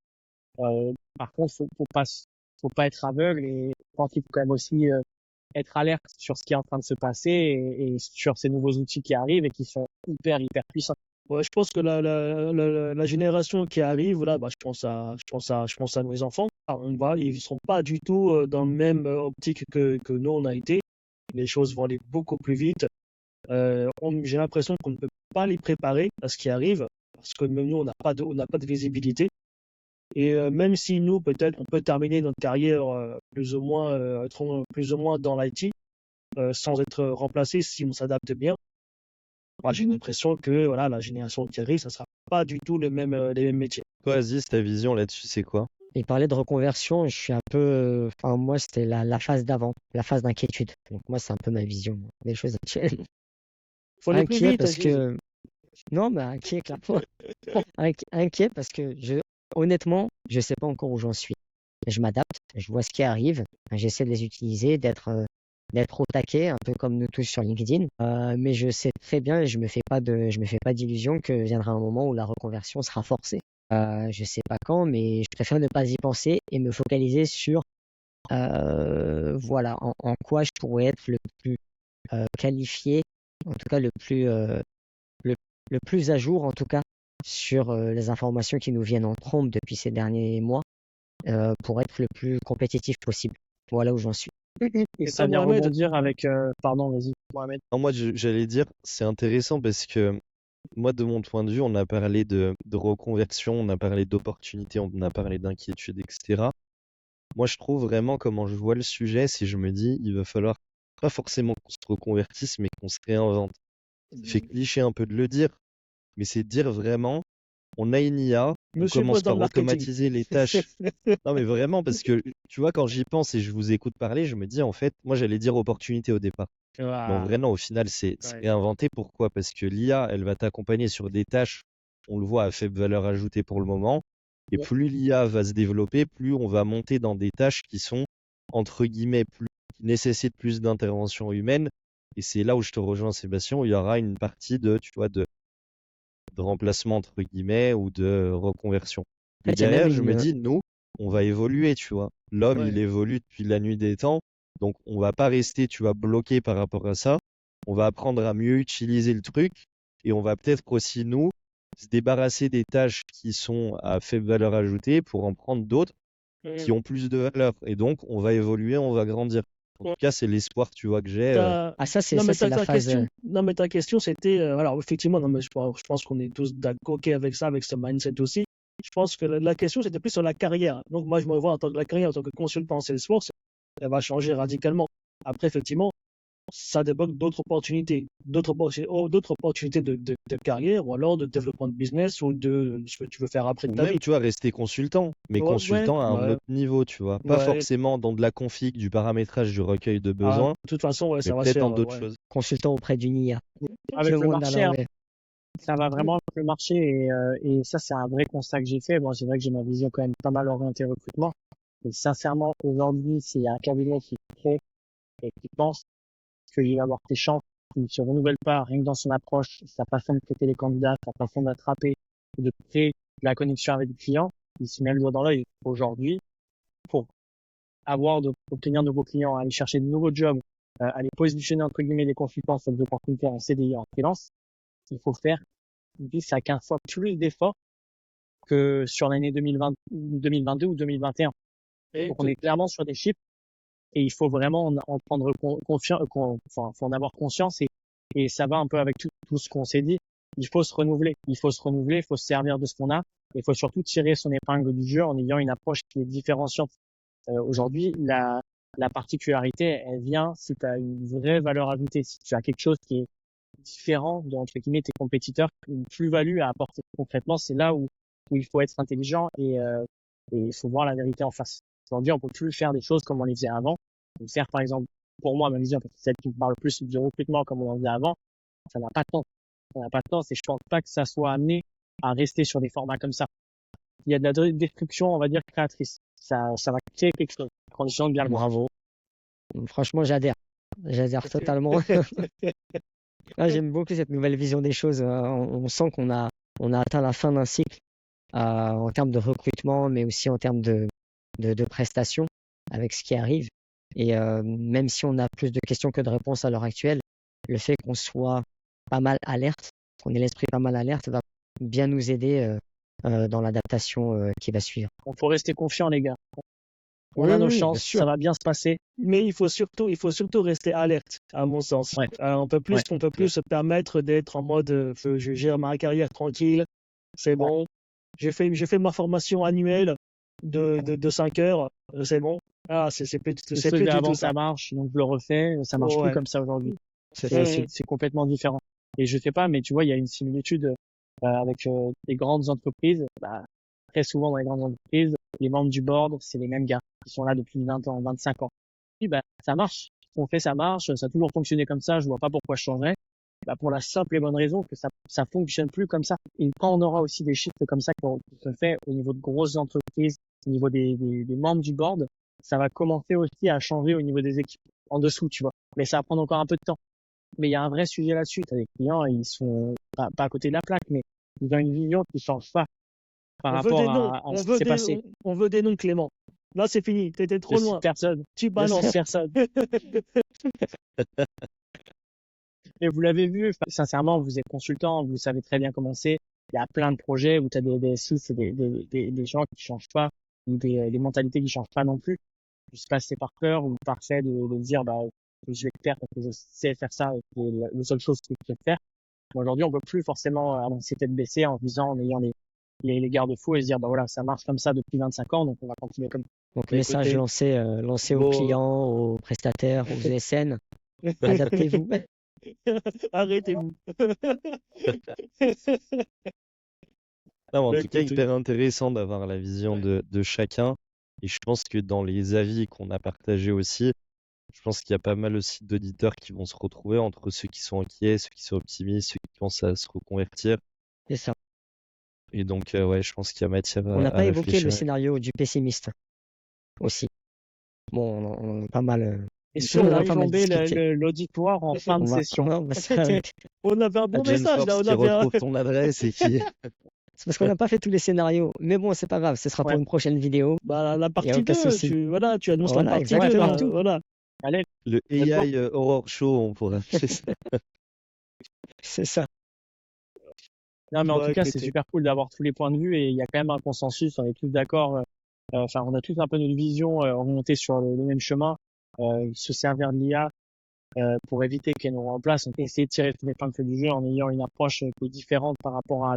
[SPEAKER 3] Par contre, faut pas être aveugle et je pense qu'il faut quand même aussi être alerte sur ce qui est en train de se passer et sur ces nouveaux outils qui arrivent et qui sont hyper puissants.
[SPEAKER 1] Ouais, je pense que la génération qui arrive, là, bah, je pense à nos enfants. Voilà, ils sont pas du tout dans le même optique que nous on a été. Les choses vont aller beaucoup plus vite. J'ai l'impression qu'on ne peut pas les préparer à ce qui arrive parce que même nous on n'a pas de visibilité. Et même si nous peut-être on peut terminer notre carrière plus ou moins dans l'IT sans être remplacé si on s'adapte bien. Moi, j'ai l'impression que voilà, la génération qui arrive, ça sera pas du tout les mêmes métiers.
[SPEAKER 4] Toi, Aziz, ta vision là-dessus, c'est quoi?
[SPEAKER 2] Et parler de reconversion, je suis un peu. Enfin, moi, c'était la phase d'avant, la phase d'inquiétude. Donc, moi, c'est un peu ma vision des choses actuelles.
[SPEAKER 1] Faut aller plus
[SPEAKER 2] Inquiet
[SPEAKER 1] vite,
[SPEAKER 2] parce
[SPEAKER 1] Aziz.
[SPEAKER 2] que. Non, mais inquiet, clairement. Inquiet parce que honnêtement, je sais pas encore où j'en suis. Je m'adapte, je vois ce qui arrive, j'essaie de les utiliser, d'être au taquet, un peu comme nous tous sur LinkedIn. Mais je sais très bien et je me fais pas d'illusions que viendra un moment où la reconversion sera forcée. Je sais pas quand, mais je préfère ne pas y penser et me focaliser sur voilà en quoi je pourrais être le plus qualifié, en tout cas le plus à jour en tout cas sur les informations qui nous viennent en trombe depuis ces derniers mois pour être le plus compétitif possible. Voilà où j'en suis.
[SPEAKER 3] Et ça
[SPEAKER 1] toi,
[SPEAKER 3] vient
[SPEAKER 1] Mohamed,
[SPEAKER 3] rebondir avec pardon, vas-y, Mohamed.
[SPEAKER 4] Non, moi, j'allais dire, c'est intéressant parce que moi, de mon point de vue, on a parlé de reconversion, on a parlé d'opportunités, on a parlé d'inquiétude, etc. Moi, je trouve vraiment comment je vois le sujet, c'est je me dis, il va falloir pas forcément qu'on se reconvertisse, mais qu'on se réinvente. Ça fait cliché un peu de le dire, mais c'est de dire vraiment, on a une IA, on
[SPEAKER 1] Monsieur
[SPEAKER 4] commence
[SPEAKER 1] bosse dans
[SPEAKER 4] par
[SPEAKER 1] le marketing.
[SPEAKER 4] automatiser les tâches. Non, mais vraiment, parce que tu vois, quand j'y pense et je vous écoute parler, je me dis, en fait, moi, j'allais dire opportunité au départ. Mais en vrai, non, au final, c'est
[SPEAKER 1] Ouais.
[SPEAKER 4] réinventé. Pourquoi? Parce que l'IA, elle va t'accompagner sur des tâches, on le voit, à faible valeur ajoutée pour le moment. Et
[SPEAKER 3] Ouais.
[SPEAKER 4] plus l'IA va se développer, plus on va monter dans des tâches qui sont, entre guillemets, qui nécessitent plus d'intervention humaine. Et c'est là où je te rejoins, Sébastien, où il y aura une partie tu vois, de remplacement, entre guillemets, ou de reconversion.
[SPEAKER 2] En
[SPEAKER 4] Et
[SPEAKER 2] fait, il y a même
[SPEAKER 4] derrière, je me dis, nous, on va évoluer, tu vois. L'homme, il
[SPEAKER 1] Ouais.
[SPEAKER 4] évolue depuis la nuit des temps. Donc, on va pas rester, tu vois, bloqué par rapport à ça. On va apprendre à mieux utiliser le truc. Et on va peut-être aussi, nous, se débarrasser des tâches qui sont à faible valeur ajoutée pour en prendre d'autres qui ont plus de valeur. Et donc, on va évoluer, on va grandir. En tout cas, c'est l'espoir, tu vois, que j'ai.
[SPEAKER 2] Ah, ça, c'est
[SPEAKER 1] Non, mais
[SPEAKER 2] la
[SPEAKER 1] ta
[SPEAKER 2] phase.
[SPEAKER 1] question, non, mais ta question, c'était, alors, effectivement, non, mais je pense qu'on est tous d'accord avec ça, avec ce mindset aussi. Je pense que la question, c'était plus sur la carrière. Donc, moi, je me vois en tant que la carrière, en tant que consultant en Salesforce, elle va changer radicalement. Après, effectivement, ça débloque d'autres opportunités de carrière ou alors de développement de business ou de ce que tu veux faire après de
[SPEAKER 4] Ou
[SPEAKER 1] ta
[SPEAKER 4] même,
[SPEAKER 1] vie.
[SPEAKER 4] tu vois, rester consultant, mais
[SPEAKER 1] Ouais,
[SPEAKER 4] consultant à un
[SPEAKER 1] ouais,
[SPEAKER 4] autre niveau, tu vois. Pas
[SPEAKER 1] ouais.
[SPEAKER 4] forcément dans de la config, du paramétrage, du recueil de
[SPEAKER 1] Ah,
[SPEAKER 4] besoins,
[SPEAKER 1] de toute façon, ouais,
[SPEAKER 4] mais
[SPEAKER 1] ça va se
[SPEAKER 4] peut-être
[SPEAKER 1] faire,
[SPEAKER 4] dans d'autres
[SPEAKER 1] ouais.
[SPEAKER 4] choses.
[SPEAKER 2] Consultant auprès d'une IA.
[SPEAKER 3] Avec
[SPEAKER 2] Le
[SPEAKER 3] le
[SPEAKER 2] monde à
[SPEAKER 3] marché, hein,
[SPEAKER 2] l'envers.
[SPEAKER 3] ça va vraiment avec le marché et ça c'est un vrai constat que j'ai fait. Bon, c'est vrai que j'ai ma vision quand même pas mal orientée recrutement. Et sincèrement, aujourd'hui, s'il y a un cabinet qui crée et qui pense qu'il va avoir des chances, qui ne se renouvelle pas, rien que dans son approche, sa façon de traiter les candidats, sa façon d'attraper, de créer de la connexion avec le client, il se met le doigt dans l'œil. Aujourd'hui, pour obtenir de nouveaux clients, aller chercher de nouveaux jobs, aller positionner entre guillemets les consultants sur des opportunités en CDI, en freelance, il faut faire 10 à 15 fois plus d'efforts que sur l'année 2020, 2022 ou 2021.
[SPEAKER 1] Et
[SPEAKER 3] Donc on est clairement sur des chiffres et il faut vraiment en prendre confiance, enfin, faut en avoir conscience et ça va un peu avec tout ce qu'on s'est dit. Il faut se renouveler, il faut se servir de ce qu'on a et il faut surtout tirer son épingle du jeu en ayant une approche qui est différenciante. Aujourd'hui, la particularité, elle vient si tu as une vraie valeur ajoutée, si tu as quelque chose qui est différent de, entre guillemets, tes compétiteurs, une plus-value à apporter. Concrètement, c'est là où où il faut être intelligent et il faut voir la vérité en face. Aujourd'hui, on peut plus faire des choses comme on les faisait avant. Donc, faire, par exemple, pour moi, ma vision, parce que c'est celle qui me parle le plus du recrutement comme on en faisait avant, ça n'a pas de temps. Ça n'a pas de temps, et je pense pas que ça soit amené à rester sur des formats comme ça. Il y a de la destruction, on va dire, créatrice. Ça va créer quelque chose, à condition de bien le voir.
[SPEAKER 2] Bravo. Franchement, j'adhère. J'adhère totalement. Ah, j'aime beaucoup cette nouvelle vision des choses. On sent qu'on a atteint la fin d'un cycle en termes de recrutement, mais aussi en termes de prestations avec ce qui arrive. Et même si on a plus de questions que de réponses à l'heure actuelle, le fait qu'on soit pas mal alerte, qu'on ait l'esprit pas mal alerte, va bien nous aider dans l'adaptation qui va suivre.
[SPEAKER 3] On faut rester confiant, les gars. On a nos chances, ça va bien se passer.
[SPEAKER 1] Mais il faut surtout rester alerte, à mon sens.
[SPEAKER 3] Ouais.
[SPEAKER 1] On peut plus se permettre d'être en mode, je gère ma carrière tranquille, c'est bon. J'ai fait ma formation annuelle de 5 heures, c'est bon. Ah, c'est plus du
[SPEAKER 3] Avant,
[SPEAKER 1] tout
[SPEAKER 3] ça
[SPEAKER 1] ça.
[SPEAKER 3] marche, donc je le refais. Ça marche plus comme ça aujourd'hui. C'est complètement différent. Et je sais pas, mais tu vois, il y a une similitude avec les grandes entreprises. Très souvent dans les grandes entreprises, les membres du board, c'est les mêmes gars qui sont là depuis 20 ans, 25 ans. Puis ça marche. On fait, ça marche, ça a toujours fonctionné comme ça, je vois pas pourquoi je changerais. Pour la simple et bonne raison que ça fonctionne plus comme ça. Et quand on aura aussi des shifts comme ça qui se fait au niveau de grosses entreprises, au niveau des membres du board, ça va commencer aussi à changer au niveau des équipes en dessous, tu vois. Mais ça va prendre encore un peu de temps. Mais il y a un vrai sujet là-dessus. T'as des clients, ils sont pas à côté de la plaque, mais ils ont une vision qui change pas par rapport à ce qui s'est passé.
[SPEAKER 1] On veut des noms, Clément. Là, c'est fini. T'étais trop loin.
[SPEAKER 3] Personne.
[SPEAKER 1] Tu balances.
[SPEAKER 3] Personne. Et vous l'avez vu, sincèrement, vous êtes consultant, vous savez très bien comment c'est. Il y a plein de projets où tu as des DSI, c'est des gens qui changent pas, ou des mentalités qui changent pas non plus. Je sais pas si c'est par peur ou par fait de dire, je suis expert parce que je sais faire ça, et la seule chose que je sais faire. Aujourd'hui, on peut plus forcément avancer tête baissée en ayant les garde-fous et se dire, voilà, ça marche comme ça depuis 25 ans, donc on va continuer comme ça.
[SPEAKER 2] Donc, message lancé aux clients, aux prestataires, aux ESN. Adaptez-vous.
[SPEAKER 1] Arrêtez-vous.
[SPEAKER 4] Non, en tout cas, hyper intéressant d'avoir la vision de chacun. Et je pense que dans les avis qu'on a partagés aussi, je pense qu'il y a pas mal aussi d'auditeurs qui vont se retrouver entre ceux qui sont inquiets, ceux qui sont optimistes, ceux qui pensent à se reconvertir.
[SPEAKER 2] C'est ça.
[SPEAKER 4] Et donc, je pense qu'il y a matière à
[SPEAKER 2] On n'a pas évoqué
[SPEAKER 4] réfléchir.
[SPEAKER 2] le scénario du pessimiste aussi. Bon, on a pas mal.
[SPEAKER 3] Et si on a enjambé l'auditoire en fin de session.
[SPEAKER 1] On avait un bon message là.
[SPEAKER 4] On retrouve ton adresse et qui.
[SPEAKER 2] C'est parce qu'on n'a pas fait tous les scénarios. Mais bon, c'est pas grave, ce sera pour une prochaine vidéo.
[SPEAKER 1] La partie 2, tu annonces la partie 2. Voilà.
[SPEAKER 3] Allez.
[SPEAKER 4] Le AI Horror Show, on pourrait appeler ça.
[SPEAKER 2] C'est ça.
[SPEAKER 3] Non, mais en tout cas, c'est super cool d'avoir tous les points de vue et il y a quand même un consensus, on est tous d'accord. On a tous un peu notre vision orientée sur le même chemin. Se servir de l'IA pour éviter qu'elle nous remplace, essayer de tirer tous les points de vue du jeu en ayant une approche qui est différente par rapport à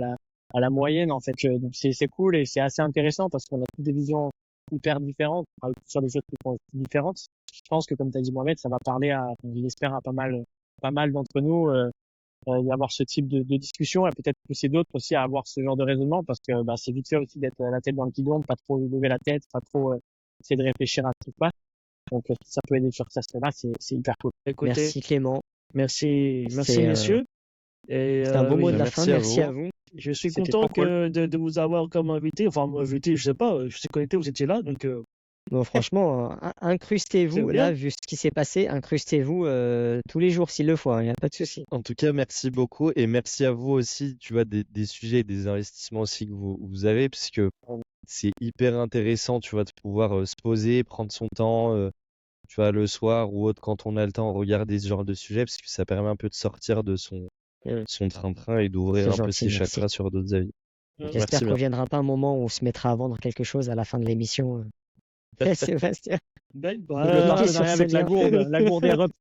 [SPEAKER 3] la moyenne en fait. Donc c'est cool et c'est assez intéressant parce qu'on a toutes des visions hyper différentes sur des choses qui sont différentes. Je pense que comme tu as dit Mohamed, ça va parler je l'espère à pas mal d'entre nous y avoir ce type de discussion et peut-être pousser d'autres aussi à avoir ce genre de raisonnement parce que c'est vite fait aussi d'être la tête dans le guidon, pas trop lever la tête, pas trop essayer de réfléchir à ce qui se passe. Donc, si ça peut aider sur ça, c'est hyper cool.
[SPEAKER 1] Écoutez,
[SPEAKER 2] merci Clément.
[SPEAKER 1] Merci messieurs.
[SPEAKER 2] C'est un beau mot de la fin. Merci à vous.
[SPEAKER 1] Je suis content de vous avoir comme invité. Enfin, invité, je sais pas, je suis connecté, vous étiez là, donc.
[SPEAKER 2] Bon, franchement, incrustez-vous. Là, vu ce qui s'est passé, incrustez-vous tous les jours s'il le faut. Il n'y a pas de souci.
[SPEAKER 4] En tout cas, merci beaucoup et merci à vous aussi. Tu vois, des sujets et des investissements aussi que vous avez, puisque c'est hyper intéressant, tu vois, de pouvoir se poser, prendre son temps, tu vois, le soir ou autre, quand on a le temps, regarder ce genre de sujet, parce que ça permet un peu de sortir de son train-train et d'ouvrir un peu ses chakras sur d'autres avis.
[SPEAKER 2] J'espère qu'il ne viendra pas un moment où on se mettra à vendre quelque chose à la fin de l'émission. Sébastien.
[SPEAKER 3] Le partenariat avec la gourde Europe.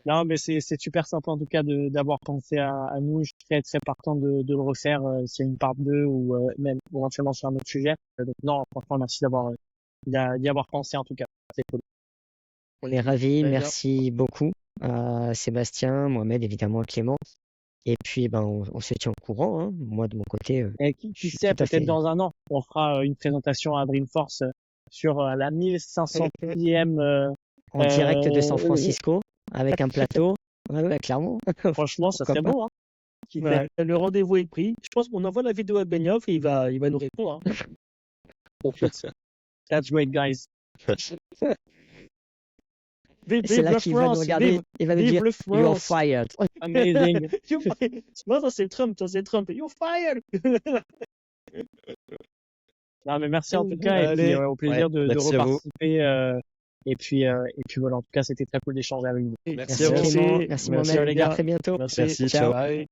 [SPEAKER 3] Non, mais c'est super sympa en tout cas d'avoir pensé à nous. Je suis très très partant de le refaire s'il y a une part 2 ou même éventuellement sur un autre sujet. Donc non, franchement, merci d'y avoir pensé en tout cas. C'est cool.
[SPEAKER 2] On est ravis. Merci beaucoup à Sébastien, Mohamed, évidemment, Clément. Et puis, ben, on se tient au courant, hein. Moi, de mon côté,
[SPEAKER 3] Et
[SPEAKER 2] je
[SPEAKER 3] qui
[SPEAKER 2] suis
[SPEAKER 3] sait,
[SPEAKER 2] tout à fait.
[SPEAKER 3] peut-être dans un an, on fera une présentation à Dreamforce sur la 1500e.
[SPEAKER 2] En direct de San
[SPEAKER 3] Euh,
[SPEAKER 2] Francisco, avec un plateau. Ouais, clairement.
[SPEAKER 3] Franchement, ça
[SPEAKER 2] Pourquoi
[SPEAKER 3] serait
[SPEAKER 2] pas.
[SPEAKER 3] bon. Hein. Qui sait.
[SPEAKER 1] Ouais, le rendez-vous est pris. Je pense qu'on envoie la vidéo à Benioff et il va nous répondre. Hein.
[SPEAKER 3] That's great, guys.
[SPEAKER 1] Vive,
[SPEAKER 2] C'est
[SPEAKER 1] vive
[SPEAKER 2] là
[SPEAKER 1] la
[SPEAKER 2] qu'il va nous
[SPEAKER 1] France,
[SPEAKER 2] regarder,
[SPEAKER 1] vive,
[SPEAKER 2] il va nous
[SPEAKER 1] vive
[SPEAKER 2] dire,
[SPEAKER 1] le
[SPEAKER 2] You're
[SPEAKER 1] France.
[SPEAKER 2] fired.
[SPEAKER 3] Amazing.
[SPEAKER 1] Non, ça c'est Trump, You're fired.
[SPEAKER 3] Non, mais merci en tout cas, et
[SPEAKER 1] Allez.
[SPEAKER 3] puis au plaisir de
[SPEAKER 4] merci à vous.
[SPEAKER 3] reparticiper. Et puis voilà, en tout cas, c'était très cool d'échanger avec vous.
[SPEAKER 4] Merci à vous.
[SPEAKER 2] Clément,
[SPEAKER 1] Merci.
[SPEAKER 2] merci
[SPEAKER 1] Merci
[SPEAKER 2] Mohamed,
[SPEAKER 1] les
[SPEAKER 2] à
[SPEAKER 1] gars.
[SPEAKER 2] très bientôt.
[SPEAKER 1] Merci.
[SPEAKER 4] Merci,
[SPEAKER 2] Ciao.
[SPEAKER 4] ciao.
[SPEAKER 1] Bye.